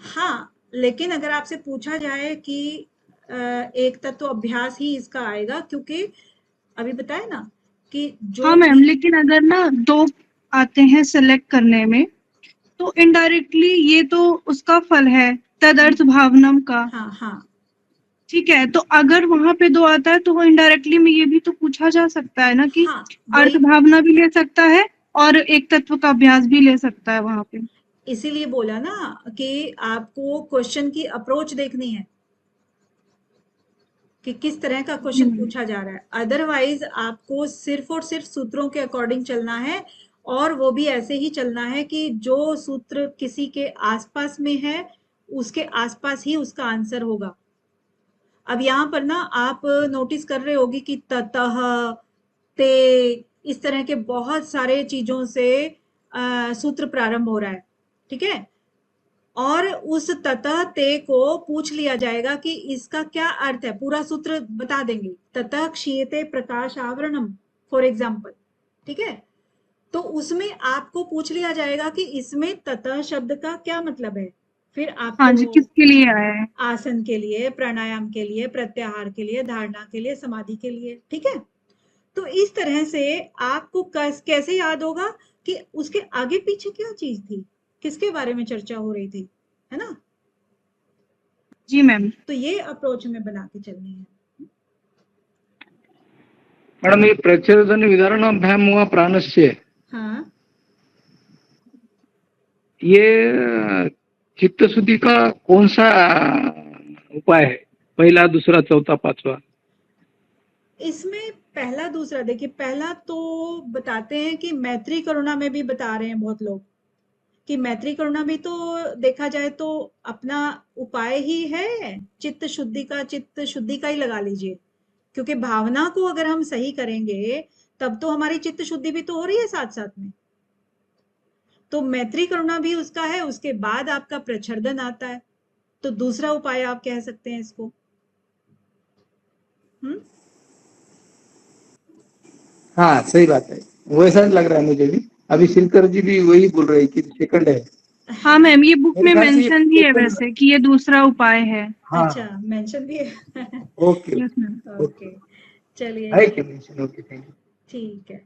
S1: हाँ, लेकिन अगर आपसे पूछा जाए कि एक तत्व अभ्यास ही इसका आएगा, क्योंकि अभी बताया ना कि जो
S7: हाँ मैम, लेकिन अगर ना दो आते हैं सेलेक्ट करने में तो इनडायरेक्टली ये तो उसका फल है तदर्थ भावनम का।
S1: हाँ हाँ
S7: ठीक है, तो अगर वहां पे दो आता है तो वो इनडायरेक्टली में ये भी तो पूछा जा सकता है ना कि
S1: हाँ
S7: अर्थ
S1: वही
S7: भावना भी ले सकता है और एक तत्व का अभ्यास भी ले सकता है वहां पे।
S1: इसीलिए बोला ना कि आपको क्वेश्चन की अप्रोच देखनी है कि किस तरह का क्वेश्चन पूछा जा रहा है। अदरवाइज आपको सिर्फ और सिर्फ सूत्रों के अकॉर्डिंग चलना है, और वो भी ऐसे ही चलना है कि जो सूत्र किसी के आसपास में है उसके आसपास ही उसका आंसर होगा। अब यहाँ पर ना आप नोटिस कर रहे होगी कि ततः, ते, इस तरह के बहुत सारे चीजों से सूत्र प्रारंभ हो रहा है, ठीक है। और उस ततः ते को पूछ लिया जाएगा कि इसका क्या अर्थ है, पूरा सूत्र बता देंगे। ततः क्षीयते प्रकाश आवरणम फॉर एग्जाम्पल, ठीक है। तो उसमें आपको पूछ लिया जाएगा कि इसमें ततः शब्द का क्या मतलब है। फिर
S7: हाँ जी,
S1: आपको
S7: किसके लिए आया है?
S1: आसन के लिए, प्राणायाम के लिए, प्रत्याहार के लिए, धारणा के लिए, समाधि के लिए, ठीक है। तो इस तरह से आपको कैसे याद होगा कि उसके आगे पीछे क्या चीज थी, किसके बारे में चर्चा हो रही थी, है ना।
S7: जी मैम।
S1: तो ये अप्रोच में बना के चलनी है।
S8: मैडम ये प्रच्छेदन विधारणाभ्याम हुआ प्राणस्य,
S1: हाँ
S8: ये चित्त शुद्धि का कौन सा उपाय है? पहला, दूसरा, चौथा, पांचवा?
S1: इसमें पहला दूसरा देखिए, पहला तो बताते हैं कि मैत्री करुणा में भी बता रहे हैं बहुत लोग कि मैत्री करुणा भी तो देखा जाए तो अपना उपाय ही है चित्त शुद्धि का। चित्त शुद्धि का ही लगा लीजिए, क्योंकि भावना को अगर हम सही करेंगे तब तो हमारी चित्त शुद्धि भी तो हो रही है साथ साथ में। तो मैत्री करुणा भी उसका है, उसके बाद आपका प्रच्छर्दन आता है, तो दूसरा उपाय आप कह सकते हैं इसको।
S9: हाँ सही बात है, वैसा लग रहा है मुझे भी। अभी शिलकर जी भी वही बोल रहे हैं कि सेकंड है।
S7: हाँ मैम, ये बुक
S9: मेरे
S7: में
S9: ख्याल से ये
S7: मेंशन भी है
S9: second-
S7: वैसे कि ये दूसरा उपाय है।
S9: हाँ
S1: अच्छा, मेंशन भी है।
S9: Okay
S7: yes ma'am.
S1: ओके, चलिए
S9: है कि मेंशन? Okay, thank you.
S1: ठीक है।